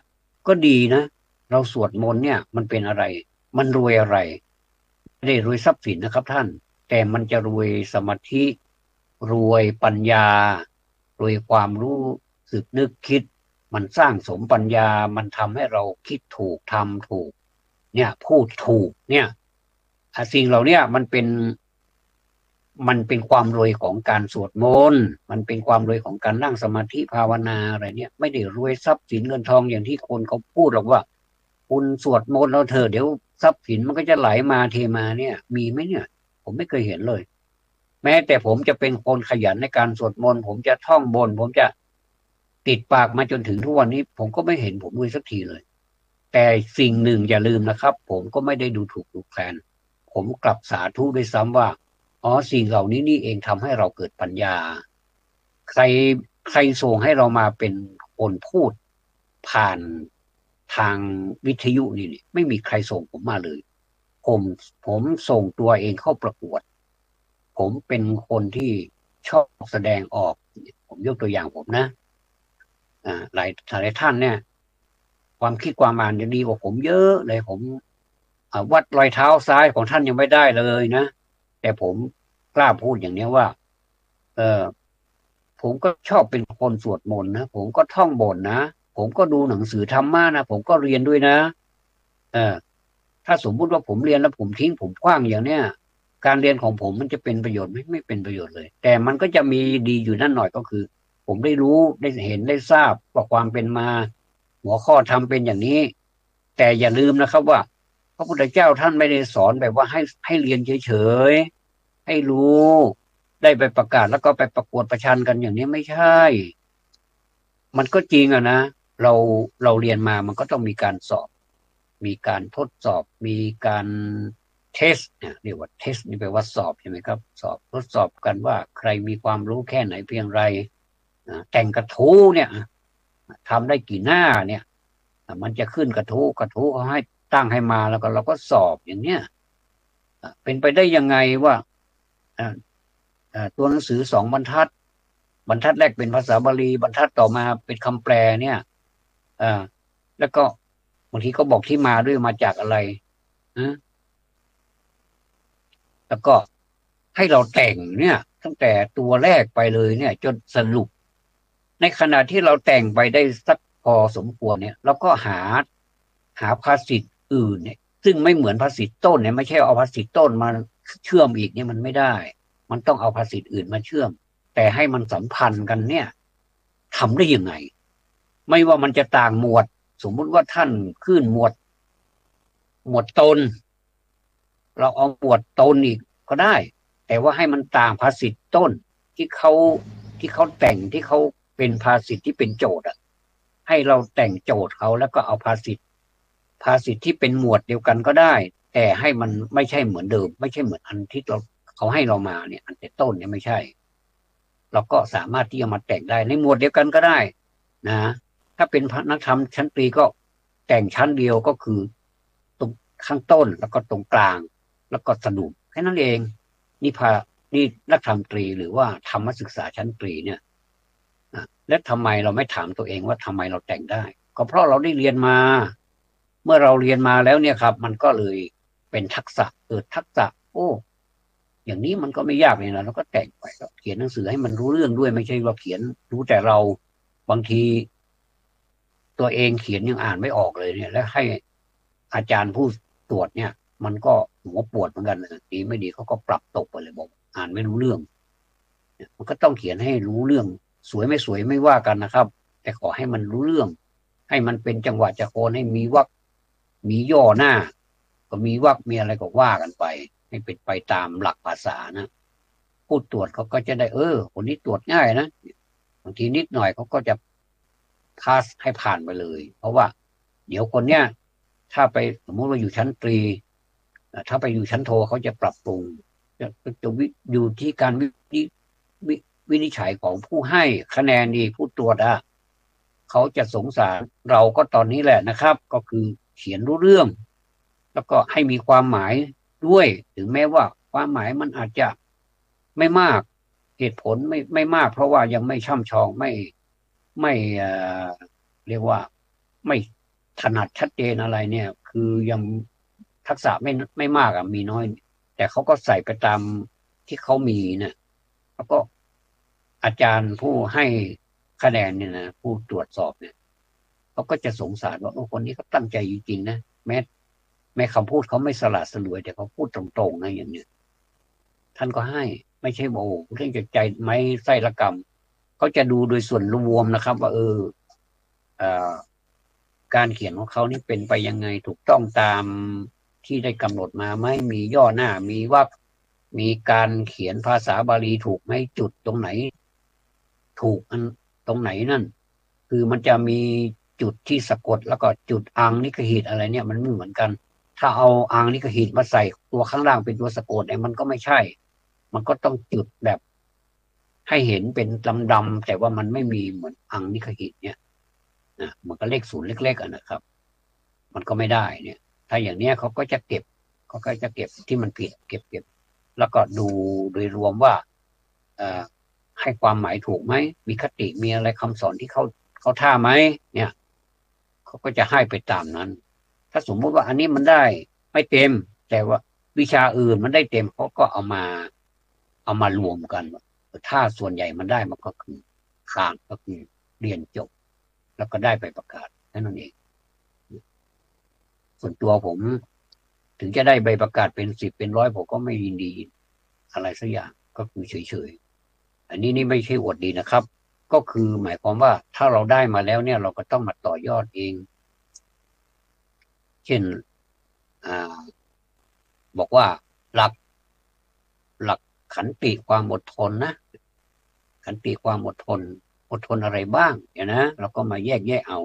ก็ดีนะเราสวดมนต์เนี่ยมันเป็นอะไรมันรวยอะไรไม่ได้รวยทรัพย์สินนะครับท่านแต่มันจะรวยสมาธิรวยปัญญารวยความรู้สึกนึกคิดมันสร้างสมปัญญามันทำให้เราคิดถูกทำถูกเนี่ยพูดถูกเนี่ยสิ่งเหล่านี้มันเป็นความรวยของการสวดมนต์มันเป็นความรวยของการนั่งสมาธิภาวนาอะไรเนี่ยไม่ได้รวยทรัพย์สินเงินทองอย่างที่คนเขาพูดหรอกว่าคุณสวดมนต์แล้วเธอเดี๋ยวทรัพย์สินมันก็จะไหลมาเทมาเนี่ยมีไหมเนี่ยผมไม่เคยเห็นเลยแม้แต่ผมจะเป็นคนขยันในการสวดมนต์ผมจะท่องบนผมจะติดปากมาจนถึงทุกวันนี้ผมก็ไม่เห็นผมรวยสักทีเลยแต่สิ่งหนึ่งอย่าลืมนะครับผมก็ไม่ได้ดูถูกดูแคลนผมกลับสาธุด้วยซ้ำว่า อ๋อสิ่งเหล่านี้นี่เองทำให้เราเกิดปัญญาใครใครส่งให้เรามาเป็นคนพูดผ่านทางวิทยุนี่ไม่มีใครส่งผมมาเลยผมผมส่งตัวเองเข้าประกวดผมเป็นคนที่ชอบแสดงออกผมยกตัวอย่างผมนะหลายท่านเนี่ยความคิดความอ่านจะดีกว่าผมเยอะเลยผมวัดรอยเท้าซ้ายของท่านยังไม่ได้เลยนะแต่ผมกล้าพูดอย่างนี้ว่าเออผมก็ชอบเป็นคนสวดมนต์นะผมก็ท่องบทนะผมก็ดูหนังสือธรรมะนะผมก็เรียนด้วยนะเออถ้าสมมุติว่าผมเรียนแล้วผมทิ้งผมขว้างอย่างเนี้ยการเรียนของผมมันจะเป็นประโยชน์ไม่เป็นประโยชน์เลยแต่มันก็จะมีดีอยู่นั่นหน่อยก็คือผมได้รู้ได้เห็นได้ทราบว่าความเป็นมาหัวข้อทำเป็นอย่างนี้แต่อย่าลืมนะครับว่าพระพุทธเจ้าท่านไม่ได้สอนแบบว่าให้เรียนเฉยๆให้รู้ได้ไปประกาศแล้วก็ไปประกวดประชันกันอย่างนี้ไม่ใช่มันก็จริงอะนะเราเราเรียนมามันก็ต้องมีการสอบมีการทดสอบมีการเทสเนี่ยเรียกว่าเทสนี่แปลว่าสอบใช่ไหมครับสอบทดสอบกันว่าใครมีความรู้แค่ไหนเพียงไรแต่งกระทู้เนี่ยทำได้กี่หน้าเนี่ยมันจะขึ้นกระทู้เขาให้ตั้งให้มาแล้วก็เราก็สอบอย่างเนี้ยเป็นไปได้ยังไงว่าตัวหนังสือ2 บรรทัดแรกเป็นภาษาบาลีบรรทัดต่อมาเป็นคำแปลเนี่ยแล้วก็บางทีก็บอกที่มาด้วยมาจากอะไรนะแล้วก็ให้เราแต่งเนี่ยตั้งแต่ตัวแรกไปเลยเนี่ยจนสรุปในขณะที่เราแต่งไปได้สักพอสมควรเนี่ยเราก็หาภาษิตอื่นเนี่ยซึ่งไม่เหมือนภาษิตต้นเนี่ยไม่ใช่เอาภาษิตต้นมาเชื่อมอีกเนี่ยมันไม่ได้มันต้องเอาภาษิตอื่นมาเชื่อมแต่ให้มันสัมพันธ์กันเนี่ยทำได้ยังไงไม่ว่ามันจะต่างหมวดสมมุติว่าท่านขึ้นหมวดตนเราเอาหมวดตนอีกก็ได้แต่ว่าให้มันต่างภาษิตต้นที่เขาแต่งที่เขาเป็นภาษิตที่เป็นโจทย์อะให้เราแต่งโจทย์เขาแล้วก็เอาภาษิตที่เป็นหมวดเดียวกันก็ได้แต่ให้มันไม่ใช่เหมือนเดิมไม่ใช่เหมือนอันที่เขาให้เรามาเนี่ยอันแต่ต้นเนี่ยไม่ใช่เราก็สามารถที่จะมาแต่งได้ในหมวดเดียวกันก็ได้นะถ้าเป็นนักธรรมชั้นตรีก็แต่งชั้นเดียวก็คือตรงข้างต้นแล้วก็ตรงกลางแล้วก็สรุปแค่นั้นเองนี่นักธรรมตรีหรือว่าธรรมศึกษาชั้นตรีเนี่ยและทำไมเราไม่ถามตัวเองว่าทำไมเราแต่งได้ก็เพราะเราได้เรียนมาเมื่อเราเรียนมาแล้วเนี่ยครับมันก็เลยเป็นทักษะเกิดทักษะโอ้อย่างนี้มันก็ไม่ยากเลยนะเราก็แต่งไปเขียนหนังสือให้มันรู้เรื่องด้วยไม่ใช่ว่าเขียนรู้แต่เราบางทีตัวเองเขียนยังอ่านไม่ออกเลยเนี่ยแล้วให้อาจารย์ผู้ตรวจเนี่ยมันก็หัวปวดเหมือนกันดีไม่ดีเขาก็ปรับตกไปเลยบอกอ่านไม่รู้เรื่องมันก็ต้องเขียนให้รู้เรื่องสวยไม่สวยไม่ว่ากันนะครับแต่ขอให้มันรู้เรื่องให้มันเป็นจังหวะจักรให้มีวรรคมีย่อหน้าก็มีวรรคมีอะไรก็ว่ากันไปให้เป็นไปตามหลักภาษานะผู้ตรวจเขาก็จะได้คนนี้ตรวจง่ายนะบางทีนิดหน่อยเขาก็จะพาสให้ผ่านไปเลยเพราะว่าเดี๋ยวคนเนี้ยถ้าไปสมมติว่าอยู่ชั้นตรีถ้าไปอยู่ชั้นโทเขาจะปรับปรุงจะอยู่ที่การวินิจฉัยของผู้ให้คะแนนดีผู้ตรวจเขาจะสงสารเราก็ตอนนี้แหละนะครับก็คือเขียนรู้เรื่อง แล้วก็ให้มีความหมายด้วยถึงแม้ว่าความหมายมันอาจจะ ไม่มากเหตุผลไม่มากเพราะว่ายังไม่ช่ำชองไม่เรียกว่าไม่ถนัดชัดเจนอะไรเนี่ยคือยังทักษะไม่มากอ่ะมีน้อยแต่เขาก็ใส่ไปตามที่เขามีนะแล้วก็อาจารย์ผู้ให้คะแนนเนี่ยนะผู้ตรวจสอบเนี่ยเขาก็จะสงสารว่าโอ้คนนี้เขาตั้งใจจริงๆนะแม้คำพูดเขาไม่สละสลวยแต่เขาพูดตรงๆนะอย่างเนี้ยท่านก็ให้ไม่ใช่โอ้เรื่องจะใจไม้ไส้ละกรรมเขาจะดูโดยส่วนรวมนะครับว่าเอ่อการเขียนของเขานี่เป็นไปยังไงถูกต้องตามที่ได้กำหนดมาไหมมีย่อหน้ามีวรรคมีการเขียนภาษาบาลีถูกไหมจุดตรงไหนถูกอันตรงไหนนั่นคือมันจะมีจุดที่สะกดแล้วก็จุดอังนิกหิตอะไรเนี่ยมันไม่เหมือนกันถ้าเอาอังนิกหิตมาใส่ตัวข้างล่างเป็นตัวสะกดเนี่ยมันก็ไม่ใช่มันก็ต้องจุดแบบให้เห็นเป็นดำๆแต่ว่ามันไม่มีเหมือนอังนิกหิตเนี่ยนะมันก็เลขศูนย์เล็กๆอ่ะนะครับ มันก็ไม่ได้เนี่ยถ้าอย่างเนี้ยเขาก็จะเก็บที่มันผิดเก็บแล้วก็ดูโดยรวมว่าเอ่อให้ความหมายถูกไหมมีคติมีอะไรคำสอนที่เขาท่าไหมเนี่ยเขาก็จะให้ไปตามนั้นถ้าสมมุติว่าอันนี้มันได้ไม่เต็มแต่ว่าวิชาอื่นมันได้เต็มเขาก็เอามารวมกันถ้าส่วนใหญ่มันได้มันก็คือข้ามก็คือเรียนจบแล้วก็ได้ไปประกาศนั่นเอง ส่วนตัวผมถึงจะได้ใบประกาศเป็น10เป็น100ผมก็ไม่ยินดีอะไรสักอย่างก็คือเฉยๆอันนี้นี่ไม่ใช่อวดดีนะครับก็คือหมายความว่าถ้าเราได้มาแล้วเนี่ยเราก็ต้องมาต่อยอดเองเช่นอ่าบอกว่าหลักหลักขันติความอดทนนะขันติความอดทนอะไรบ้างเนี่ยนะเราก็มาแยกเอา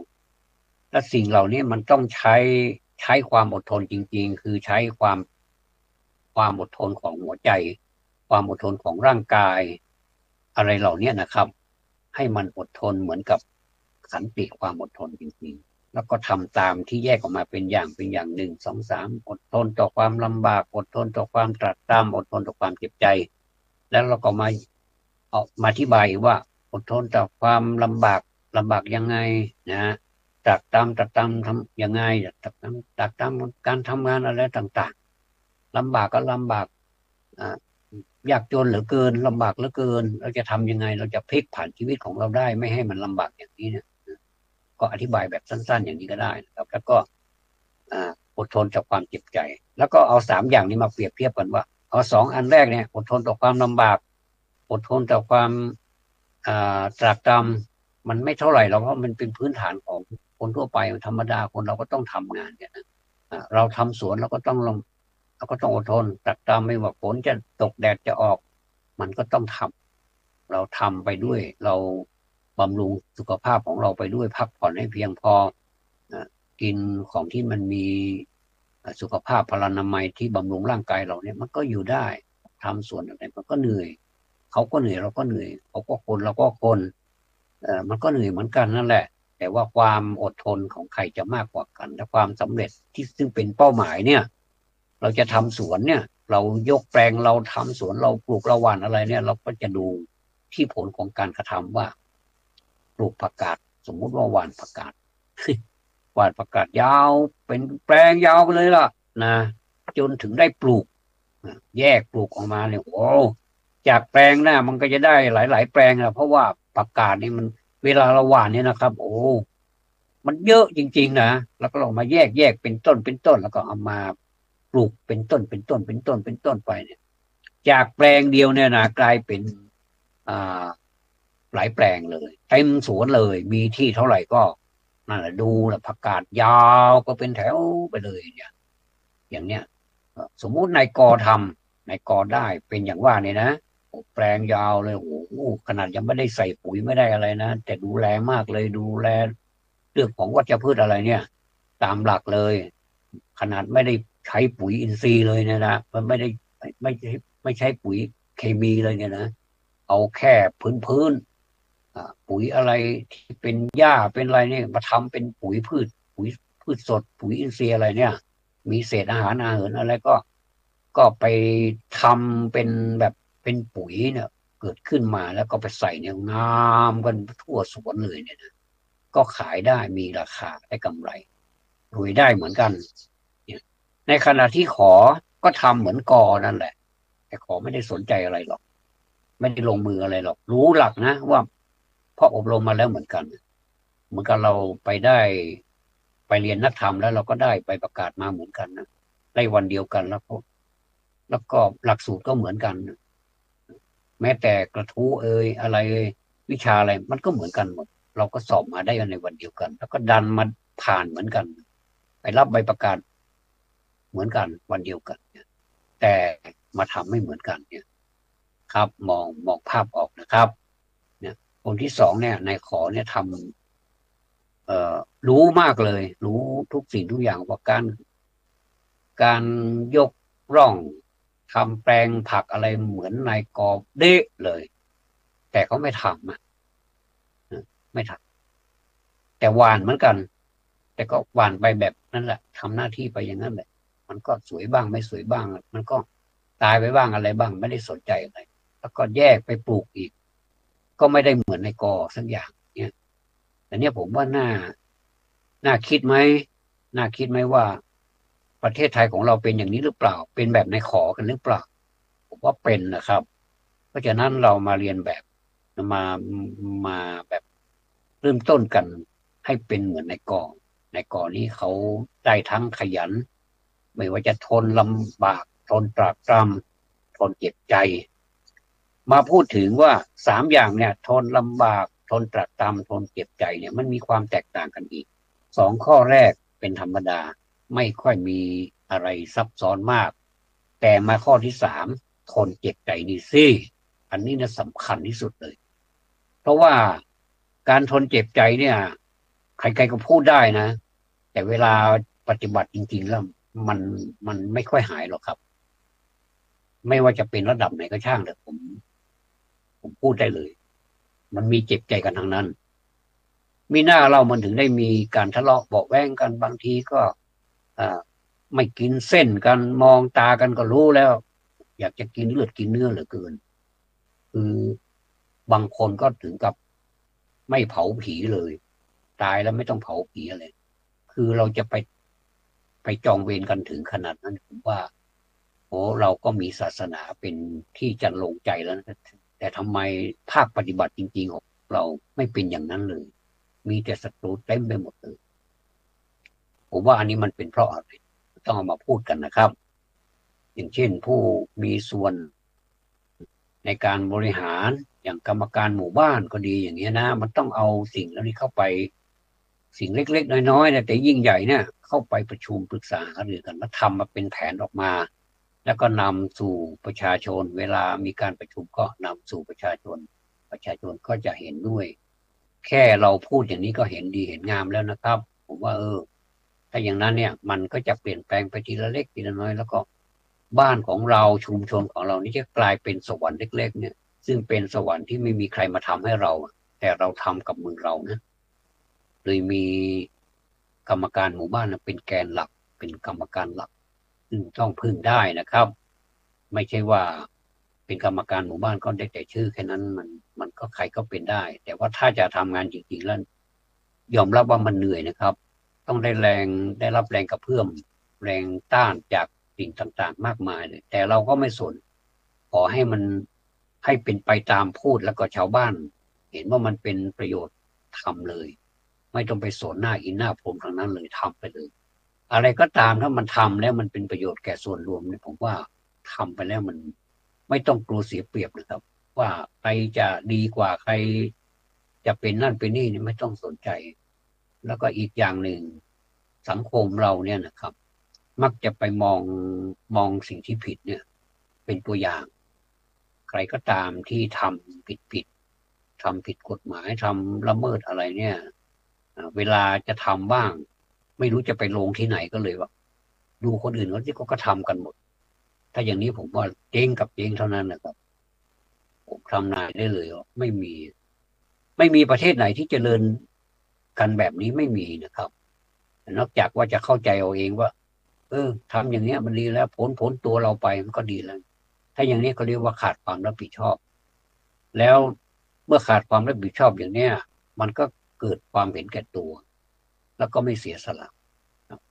และสิ่งเหล่านี้มันต้องใช้ความอดทนจริงๆคือใช้ความอดทนของหัวใจความอดทนของร่างกายอะไรเหล่านี้นะครับให้มันอดทนเหมือนกับขันติความอดทนจริงๆแล้วก็ทำตามที่แยกออกมาเป็นอย่างหนึ่งสองสามอดทนต่อความลำบากอดทนต่อความตรากตรำอดทนต่อความเจ็บใจแล้วเราก็มาอธิบายว่าอดทนต่อความลำบากยังไงนะตรากตรำทำยังไงตรากตรำการทำงานอะไรต่างๆลำบากก็ลำบากอ่ายากจนเหลือเกินลำบากเหลือเกินเราจะทำยังไงเราจะพลิกผ่านชีวิตของเราได้ไม่ให้มันลำบากอย่างนี้เนี่ยก็อธิบายแบบสั้นๆอย่างนี้ก็ได้นะครับแล้วก็อดทนต่อความเจ็บใจแล้วก็เอา3 อย่างนี้มาเปรียบเทียบกันว่าเอา2 อันแรกเนี่ยอดทนต่อความลำบากอดทนต่อความตรากตรำมันไม่เท่าไหร่หรอกเพราะมันเป็นพื้นฐานของคนทั่วไปธรรมดาคนเราก็ต้องทำงานเนี่ยนะเราทำสวนเราก็ต้องอดทนตรากตรำไม่ว่าฝนจะตกแดดจะออกมันก็ต้องทำเราทำไปด้วยเราบำรุงสุขภาพของเราไปด้วยพักผ่อนให้เพียงพอกินของที่มันมีสุขภาพพลานามัยที่บำรุงร่างกายเราเนี่ยมันก็อยู่ได้ทำส่วนอะไรมันก็เหนื่อยเขาก็เหนื่อยเราก็เหนื่อยเขาก็คนเราก็คนมันก็เหนื่อยเหมือนกันนั่นแหละแต่ว่าความอดทนของใครจะมากกว่ากันและความสำเร็จที่ซึ่งเป็นเป้าหมายเนี่ยเราจะทำสวนเนี่ยเรายกแปลงเราทำสวนเราปลูกเราหว่านอะไรเนี่ยเราก็จะดูที่ผลของการกระทำว่าปลูกผักกาดสมมุติว่าหว่านผักกาด หว่านผักกาดยาวเป็นแปลงยาวไปเลยล่ะนะจนถึงได้ปลูกแยกปลูกออกมาเนี่ยโอ้จากแปลงนะมันก็จะได้หลายๆแปลงนะเพราะว่าผักกาดนี่มันเวลาเราหว่านเนี่ยนะครับโอ้มันเยอะจริงๆนะแล้วก็เรามาแยกเป็นต้นแล้วก็เอามาปลูกเป็นต้นไปเนี่ยจากแปลงเดียวเนี่ยนะกลายเป็นอ่าหลายแปลงเลยเต็มสวนเลยมีที่เท่าไหร่ก็นั่นแหละดูแลผักกาดยาวก็เป็นแถวไปเลยเนี่ยอย่างเนี้ยสมมุตินายกอทำนายกอได้เป็นอย่างว่าเนี่ยนะแปลงยาวเลยโอ้โหขนาดยังไม่ได้ใส่ปุ๋ยไม่ได้อะไรนะแต่ดูแลมากเลยดูแลเรื่องของวัชพืชอะไรเนี่ยตามหลักเลยขนาดไม่ได้ใช้ปุ๋ยอินทรีย์เลยเนี่ยนะมันไม่ใช้ปุ๋ยเคมีเลยเนี่ยนะเอาแค่พื้นปุ๋ยอะไรที่เป็นหญ้าเป็นอะไรเนี่ยมาทำเป็นปุ๋ยพืชสดปุ๋ยอินทรีย์อะไรเนี่ยมีเศษอาหารอะไรก็ไปทำเป็นแบบ เป็นปุ๋ยเนี่ยเกิดขึ้นมาแล้วก็ไปใส่เนี่ยงามกันทั่วสวนเลยเนี่ยนะก็ขายได้มีราคาได้กำไรรวยได้เหมือนกันเนี่ยในขณะที่ขอก็ทำเหมือนกอนั่นแหละแต่ขอไม่ได้สนใจอะไรหรอกไม่ได้ลงมืออะไรหรอกรู้หลักนะว่าเพราะอบรมมาแล้วเหมือนกันเหมือนกับเราไปได้ไปเรียนนักธรรมแล้วเราก็ได้ใบประกาศมาเหมือนกันนะได้วันเดียวกันแล้วก็หลักสูตรก็เหมือนกัน แม้แต่กระทู้เอ่ยอะไรเอ่ยวิชาอะไรมันก็เหมือนกันหมดเราก็สอบมาได้ในวันเดียวกันแล้วก็ดันมาผ่านเหมือนกันไปรับใบประกาศเหมือนกันวันเดียวกันเนี่ยแต่มาทำไม่เหมือนกันเนี่ยครับมองภาพออกนะครับเนี่ยคนที่สองเนี่ยนายขอเนี่ยทำรู้มากเลยรู้ทุกสิ่งทุกอย่างว่าการยกร่องทำแปลงผักอะไรเหมือนนายกอบเด๊ะเลยแต่เขาไม่ทำอ่ะไม่ทำแต่หวานเหมือนกันแต่ก็หวานไปแบบนั้นแหละทำหน้าที่ไปอย่างนั้นแหละมันก็สวยบ้างไม่สวยบ้างมันก็ตายไปบ้างอะไรบ้างไม่ได้สนใจอะไรแล้วก็แยกไปปลูกอีกก็ไม่ได้เหมือนในกอสักอย่างเนี่ยแต่เนี่ยผมว่าน่าคิดไหมน่าคิดไหมว่าประเทศไทยของเราเป็นอย่างนี้หรือเปล่าเป็นแบบในขอกันหรือเปล่าผมว่าเป็นนะครับเพราะฉะนั้นเรามาเรียนแบบมามาแบบเริ่มต้นกันให้เป็นเหมือนในกอนี้เขาได้ทั้งขยันไม่ว่าจะทนลำบากทนตรากตรำทนเจ็บใจมาพูดถึงว่าสามอย่างเนี่ยทนลำบากทนตรากตรำทนเจ็บใจเนี่ยมันมีความแตกต่างกันอีกสองข้อแรกเป็นธรรมดาไม่ค่อยมีอะไรซับซ้อนมากแต่มาข้อที่สามทนเจ็บใจนี่สิอันนี้นะสำคัญที่สุดเลยเพราะว่าการทนเจ็บใจเนี่ยใครๆก็พูดได้นะแต่เวลาปฏิบัติจริงๆแล้วมันมันไม่ค่อยหายหรอกครับไม่ว่าจะเป็นระดับไหนก็ช่างแต่ผมพูดได้เลยมันมีเจ็บใจกันทั้งนั้นมีหน้าเรามันถึงได้มีการทะเลาะเบาะแว้งกันบางทีก็อ่าไม่กินเส้นกันมองตากันก็รู้แล้วอยากจะกินเลือดกินเนื้อเหลือเกินคือบางคนก็ถึงกับไม่เผาผีเลยตายแล้วไม่ต้องเผาผีอะไรคือเราจะไปจองเวรกันถึงขนาดนั้นผมว่าโอ้เราก็มีศาสนาเป็นที่จะลงใจแล้วนะแต่ทำไมภาคปฏิบัติจริงๆของเราไม่เป็นอย่างนั้นเลยมีแต่ศัตรูเต็มไปหมดเลยผมว่าอันนี้มันเป็นเพราะอะไรต้องเอามาพูดกันนะครับอย่างเช่นผู้มีส่วนในการบริหารอย่างกรรมการหมู่บ้านก็ดีอย่างเงี้ยนะมันต้องเอาสิ่งเหล่านี้เข้าไปสิ่งเล็กๆน้อยๆนะแต่ยิ่งใหญ่เนี่ยเข้าไปประชุมปรึกษาหารือกันแล้วทำมาเป็นแผนออกมาแล้วก็นำสู่ประชาชนเวลามีการประชุมก็นำสู่ประชาชนประชาชนก็จะเห็นด้วยแค่เราพูดอย่างนี้ก็เห็นดีเห็นงามแล้วนะครับผมว่าถ้าอย่างนั้นเนี่ยมันก็จะเปลี่ยนแปลงไปทีละเล็กทีละน้อยแล้วก็บ้านของเราชุมชนของเรานี่จะกลายเป็นสวรรค์เล็กๆเนี่ยซึ่งเป็นสวรรค์ที่ไม่มีใครมาทำให้เราแต่เราทำกับมือเรานะโดยมีกรรมการหมู่บ้านเป็นแกนหลักเป็นกรรมการหลักซึ่งต้องพึ่งได้นะครับไม่ใช่ว่าเป็นกรรมการหมู่บ้านก็ได้แต่ชื่อแค่นั้นมันก็ใครก็เป็นได้แต่ว่าถ้าจะทำงานจริงๆแล้วยอมรับว่ามันเหนื่อยนะครับต้องได้รับแรงกระเพื่อมแรงต้านจากสิ่งต่างๆมากมายเลยแต่เราก็ไม่สนขอให้มันให้เป็นไปตามพูดแล้วก็ชาวบ้านเห็นว่ามันเป็นประโยชน์ทำเลยไม่ต้องไปสนหน้าอินหน้าพรมทางนั้นเลยทำไปเลยอะไรก็ตามถ้ามันทำแล้วมันเป็นประโยชน์แก่ส่วนรวมเนี่ยผมว่าทำไปแล้วมันไม่ต้องกลัวเสียเปรียบนะครับว่าใครจะดีกว่าใครจะเป็นนั่นเป็นนี่เนี่ยไม่ต้องสนใจแล้วก็อีกอย่างหนึ่งสังคมเราเนี่ยนะครับมักจะไปมองสิ่งที่ผิดเนี่ยเป็นตัวอย่างใครก็ตามที่ทำผิดทำผิดกฎหมายทำละเมิดอะไรเนี่ยเวลาจะทำบ้างไม่รู้จะไปลงที่ไหนก็เลยว่าดูคนอื่นเขาที่เขาก็ทำกันหมดถ้าอย่างนี้ผมว่าเจ๊งกับเจ๊งเท่านั้นนะครับผมทำนายได้เลยว่าไม่มีประเทศไหนที่เจริญกันแบบนี้ไม่มีนะครับนอกจากว่าจะเข้าใจเอาเองว่าทำอย่างเนี้ยมันดีแล้วผลตัวเราไปมันก็ดีแล้ว ถ้าอย่างนี้เขาเรียกว่าขาดความรับผิดชอบแล้วเมื่อขาดความรับผิดชอบอย่างเนี้ยมันก็เกิดความเห็นแก่ตัวแล้วก็ไม่เสียสละ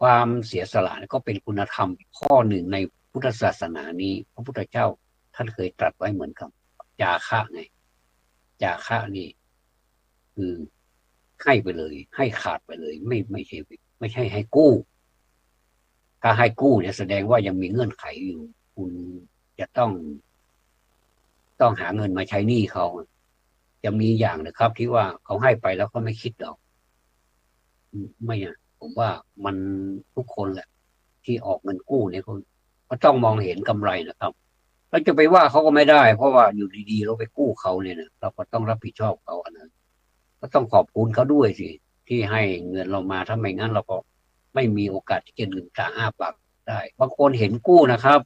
ความเสียสละก็เป็นคุณธรรมข้อหนึ่งในพุทธศาสนานี้พระพุทธเจ้าท่านเคยตรัสไว้เหมือนกับจาคะไงจาคะนี่คือให้ไปเลยให้ขาดไปเลยไม่ใช่ให้กู้ถ้าให้กู้เนี่ยแสดงว่ายังมีเงื่อนไขอยู่คุณจะต้องหาเงินมาใช้หนี้เขาจะมีอย่างนะครับที่ว่าเขาให้ไปแล้วเขาไม่คิดดอกไม่อะผมว่ามันทุกคนแหละที่ออกเงินกู้เนี่ยเขาก็ต้องมองเห็นกำไรนะครับเราจะไปว่าเขาก็ไม่ได้เพราะว่าอยู่ดีๆเราไปกู้เขาเนี่ยนะเราก็ต้องรับผิดชอบเขาอันนั้นก็ต้องขอบคุณเขาด้วยสิที่ให้เงินเรามาถ้าไม่งั้นเราก็ไม่มีโอกาสที่จะลืมตาอ้าปากได้บางคนเห็นกู้นะครับ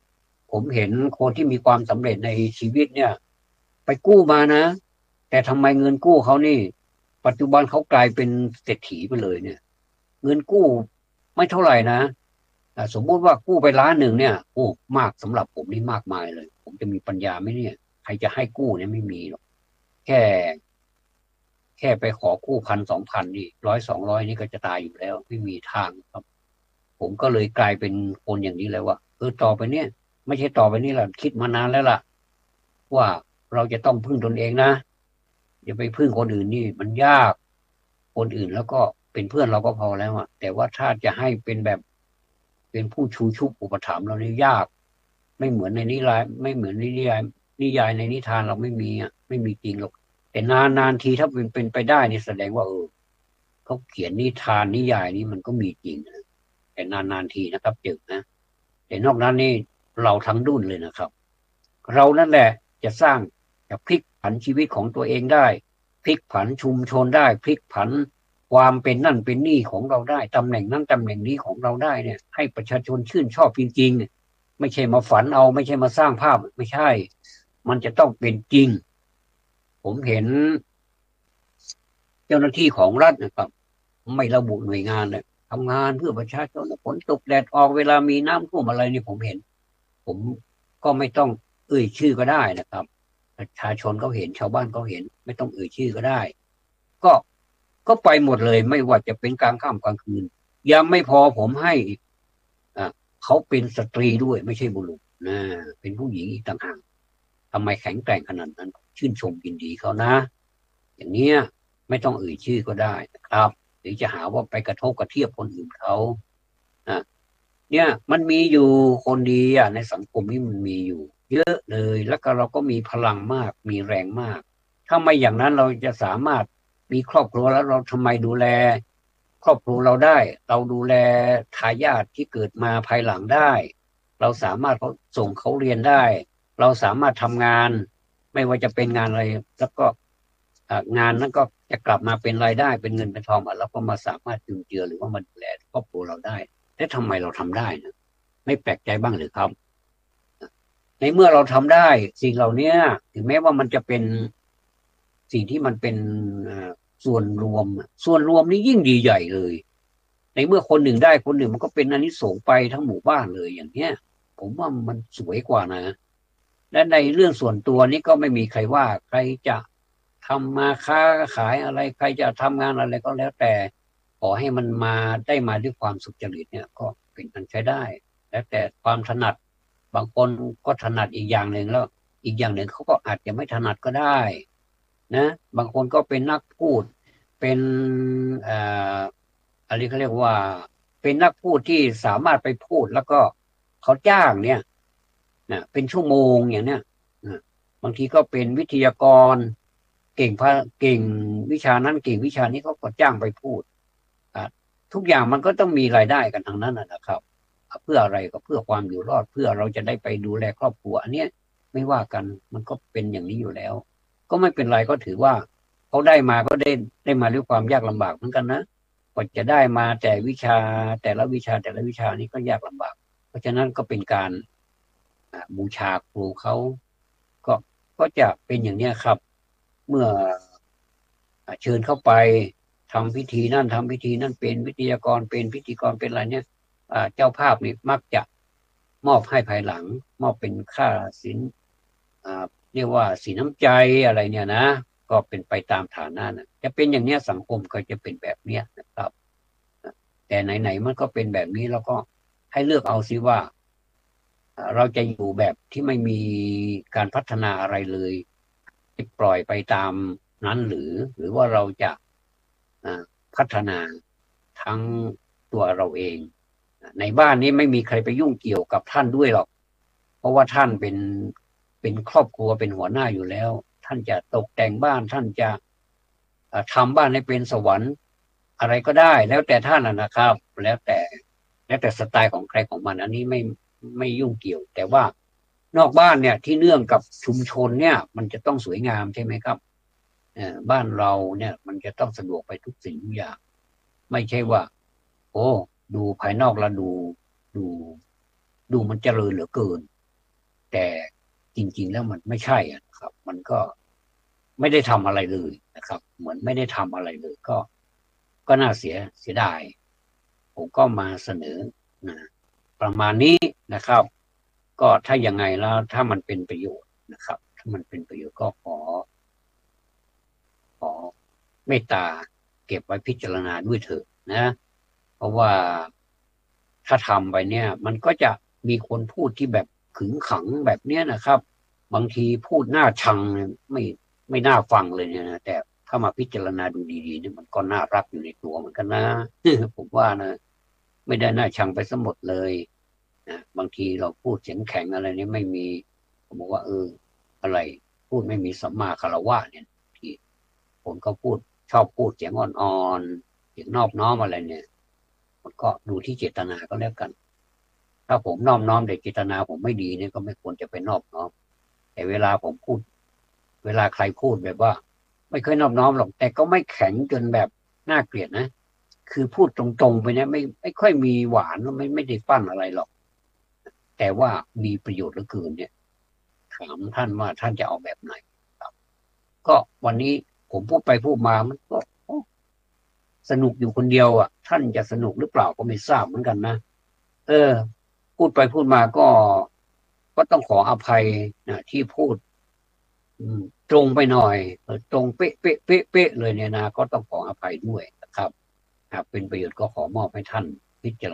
ผมเห็นคนที่มีความสำเร็จในชีวิตเนี่ยไปกู้มานะแต่ทำไมเงินกู้เขานี่ปัจจุบันเขากลายเป็นเศรษฐีไปเลยเนี่ยเงินกู้ไม่เท่าไหร่นะสมมุติว่ากู้ไป1,000,000เนี่ยโอ้มากสำหรับผมนี่มากมายเลยผมจะมีปัญญาไหมเนี่ยใครจะให้กู้เนี่ยไม่มีหรอกแค่แค่ไปขอกู้1,000 2,000นี่100 200นี่ก็จะตายอยู่แล้วไม่มีทางครับผมก็เลยกลายเป็นคนอย่างนี้เลยว่าต่อไปเนี่ยไม่ใช่ต่อไปนี่แหละคิดมานานแล้วล่ะว่าเราจะต้องพึ่งตนเองนะอย่าไปพึ่งคนอื่นนี่มันยากคนอื่นแล้วก็เป็นเพื่อนเราก็พอแล้วอะแต่ว่าถ้าจะให้เป็นแบบเป็นผู้ชูชุบอุปถัมภ์เรานี่ยากไม่เหมือนในนิยายไม่เหมือนนิยายในนิทานเราไม่มีอ่ะไม่มีจริงหรอกแต่นานทีถ้าเป็นไปได้นี่แสดงว่าเขาเขียนนิทานนิยายนี้มันก็มีจริงนะแต่นานทีนะครับเจอนะแต่นอกนั้นนี่เราทั้งดุนเลยนะครับเรานั่นแหละจะสร้างจะพลิกผันชีวิตของตัวเองได้พลิกผันชุมชนได้พลิกผันความเป็นนั่นเป็นนี่ของเราได้ตำแหน่งนั้นตำแหน่งนี้ของเราได้เนี่ยให้ประชาชนชื่นชอบจริงๆไม่ใช่มาฝันเอาไม่ใช่มาสร้างภาพไม่ใช่มันจะต้องเป็นจริงผมเห็นเจ้าหน้าที่ของรัฐนะครับไม่ระบุหน่วยงานเลยทำงานเพื่อประชาชนฝนตกแดดออกเวลามีน้ำท่วมอะไรนี่ผมเห็นผมก็ไม่ต้องเอ่ยชื่อก็ได้นะครับประชาชนเขาเห็นชาวบ้านเขาเห็นไม่ต้องเอ่ยชื่อก็ได้ก็ก็ไปหมดเลยไม่ว่าจะเป็นกลางค่ำกลางคืนยังไม่พอผมให้อ่ะเขาเป็นสตรีด้วยไม่ใช่บุรุษนะเป็นผู้หญิงอีกต่างหากทำไมแข็งแกร่งขนาดนั้นชื่นชมยินดีเขานะอย่างเนี้ยไม่ต้องเอ่ยชื่อก็ได้นะครับหรือจะหาว่าไปกระทบกระเทียบคนอื่นเขาอ่ะเนี่ยมันมีอยู่คนดีอ่ะในสังคมนี้มันมีอยู่เยอะเลยแล้วก็เราก็มีพลังมากมีแรงมากถ้าไม่อย่างนั้นเราจะสามารถมีครอบครัวแล้วเราทำไมดูแลครอบครัวเราได้เราดูแลทายาทที่เกิดมาภายหลังได้เราสามารถเขาส่งเขาเรียนได้เราสามารถทำงานไม่ว่าจะเป็นงานอะไรแล้วก็งานนั้นก็จะกลับมาเป็นรายได้เป็นเงินเป็นทองแล้วก็มาสามารถจุนเจือหรือว่ามาดูแลครอบครัวเราได้แล้วทำไมเราทำได้นะไม่แปลกใจบ้างหรือครับในเมื่อเราทำได้สิ่งเหล่านี้ถึงแม้ว่ามันจะเป็นสิ่งที่มันเป็นส่วนรวมส่วนรวมนี้ยิ่งดีใหญ่เลยในเมื่อคนหนึ่งได้คนหนึ่งมันก็เป็นอานิสงส์ไปทั้งหมู่บ้านเลยอย่างเนี้ยผมว่ามันสวยกว่านะและในเรื่องส่วนตัวนี้ก็ไม่มีใครว่าใครจะทำมาค้าขายอะไรใครจะทำงานอะไรก็แล้วแต่ขอให้มันมาได้มาด้วยความสุจริตเนี่ยก็เป็นอันใช้ได้แล้วแต่ความถนัดบางคนก็ถนัดอีกอย่างหนึ่งแล้วอีกอย่างหนึ่งเขาก็อาจจะไม่ถนัดก็ได้นะบางคนก็เป็นนักพูดเป็นเอ่ออะไรเขาเรียกว่าเป็นนักพูดที่สามารถไปพูดแล้วก็เขาจ้างเนี่ยนะเป็นชั่วโมงอย่างเนี้ยนะบางทีก็เป็นวิทยากรเก่งวิชานั้นเก่งวิชานี้เขาก็จ้างไปพูดอ่ะทุกอย่างมันก็ต้องมีรายได้กันทางนั้นนะครับเพื่ออะไรก็เพื่อความอยู่รอดเพื่อเราจะได้ไปดูแลครอบครัวอันเนี้ยไม่ว่ากันมันก็เป็นอย่างนี้อยู่แล้วก็ไม่เป็นไรก็ถือว่าเขาได้มาก็ได้มาด้วยความยากลำบากเหมือนกันนะกว่าจะได้มาแต่วิชาแต่ละวิชานี้ก็ยากลำบากเพราะฉะนั้นก็เป็นการบูชาครูเขาก็ก็จะเป็นอย่างนี้ครับเมื่อเชิญเข้าไปทำพิธีนั่นทำพิธีนั่นเป็นวิทยากรเป็นพิธีกรเป็นอะไรเนี่ยเจ้าภาพนี่มักจะมอบให้ภายหลังมอบเป็นค่าสิน เรียกว่าสีน้ำใจอะไรเนี่ยนะก็เป็นไปตามฐานะนะจะเป็นอย่างเนี้ยสังคมก็จะเป็นแบบเนี้ยนะครับแต่ไหนๆมันก็เป็นแบบนี้แล้วก็ให้เลือกเอาซิว่าเราจะอยู่แบบที่ไม่มีการพัฒนาอะไรเลยปล่อยไปตามนั้นหรือว่าเราจะพัฒนาทั้งตัวเราเองในบ้านนี้ไม่มีใครไปยุ่งเกี่ยวกับท่านด้วยหรอกเพราะว่าท่านเป็นครอบครัวเป็นหัวหน้าอยู่แล้วท่านจะตกแต่งบ้านท่านจะทำบ้านให้เป็นสวรรค์อะไรก็ได้แล้วแต่ท่านนะครับแล้วแต่สไตล์ของใครของมันอันนี้ไม่ยุ่งเกี่ยวแต่ว่านอกบ้านเนี่ยที่เนื่องกับชุมชนเนี่ยมันจะต้องสวยงามใช่ไหมครับบ้านเราเนี่ยมันจะต้องสะดวกไปทุกสิ่งทุกอย่างไม่ใช่ว่าโอ้ดูภายนอกแล้วดูดูมันเจริญเหลือเกินแต่จริงๆแล้วมันไม่ใช่อ่ะครับมันก็ไม่ได้ทำอะไรเลยนะครับเหมือนไม่ได้ทำอะไรเลยก็น่าเสียดายผมก็มาเสนอนะประมาณนี้นะครับก็ถ้ายังไงแล้วถ้ามันเป็นประโยชน์นะครับถ้ามันเป็นประโยชน์ก็ขอเมตตาเก็บไว้พิจารณาด้วยเถอะนะเพราะว่าถ้าทำไปเนี่ยมันก็จะมีคนพูดที่แบบขึงขังแบบเนี้ยนะครับบางทีพูดน่าชังเนี่ยไม่น่าฟังเลยเนี่ยนะแต่ถ้ามาพิจารณาดูดีๆเนี่ยมันก็น่ารักอยู่ในตัวเหมือนกันนะผมว่านะไม่ได้น่าชังไปสมหมดเลยนะบางทีเราพูดเสียงแข็งอะไรเนี่ยไม่มีผมบอกว่าอะไรพูดไม่มีสัมมาคารวะเนี่ยที่ผมก็ชอบพูดเสียงอ่อนๆเสียงนอบน้อมอะไรเนี่ยมันก็ดูที่เจตนาก็แล้วกันถ้าผมนอบน้อมแต่เจตนาผมไม่ดีเนี่ยก็ไม่ควรจะไปนอบน้อมแต่เวลาผมพูดเวลาใครพูดแบบว่าไม่เคยนอบน้อมหรอกแต่ก็ไม่แข็งจนแบบน่าเกลียดนะคือพูดตรงๆไปเนี่ยไม่ค่อยมีหวานไม่ได้ปั้นอะไรหรอกแต่ว่ามีประโยชน์เหลือเกินเนี่ยถามท่านว่าท่านจะเอาแบบไหนครับก็วันนี้ผมพูดไปพูดมามันก็สนุกอยู่คนเดียวอ่ะท่านจะสนุกหรือเปล่าก็ไม่ทราบเหมือนกันนะเออพูดไปพูดมาก็ต้องขออภัยนะที่พูดตรงไปหน่อยตรงเป๊ะเป๊ะเป๊ะเป๊ะเลยเนี่ยนะก็ต้องขออภัยด้วยนะครับหากเป็นประโยชน์ก็ขอมอบให้ท่านพิจารณา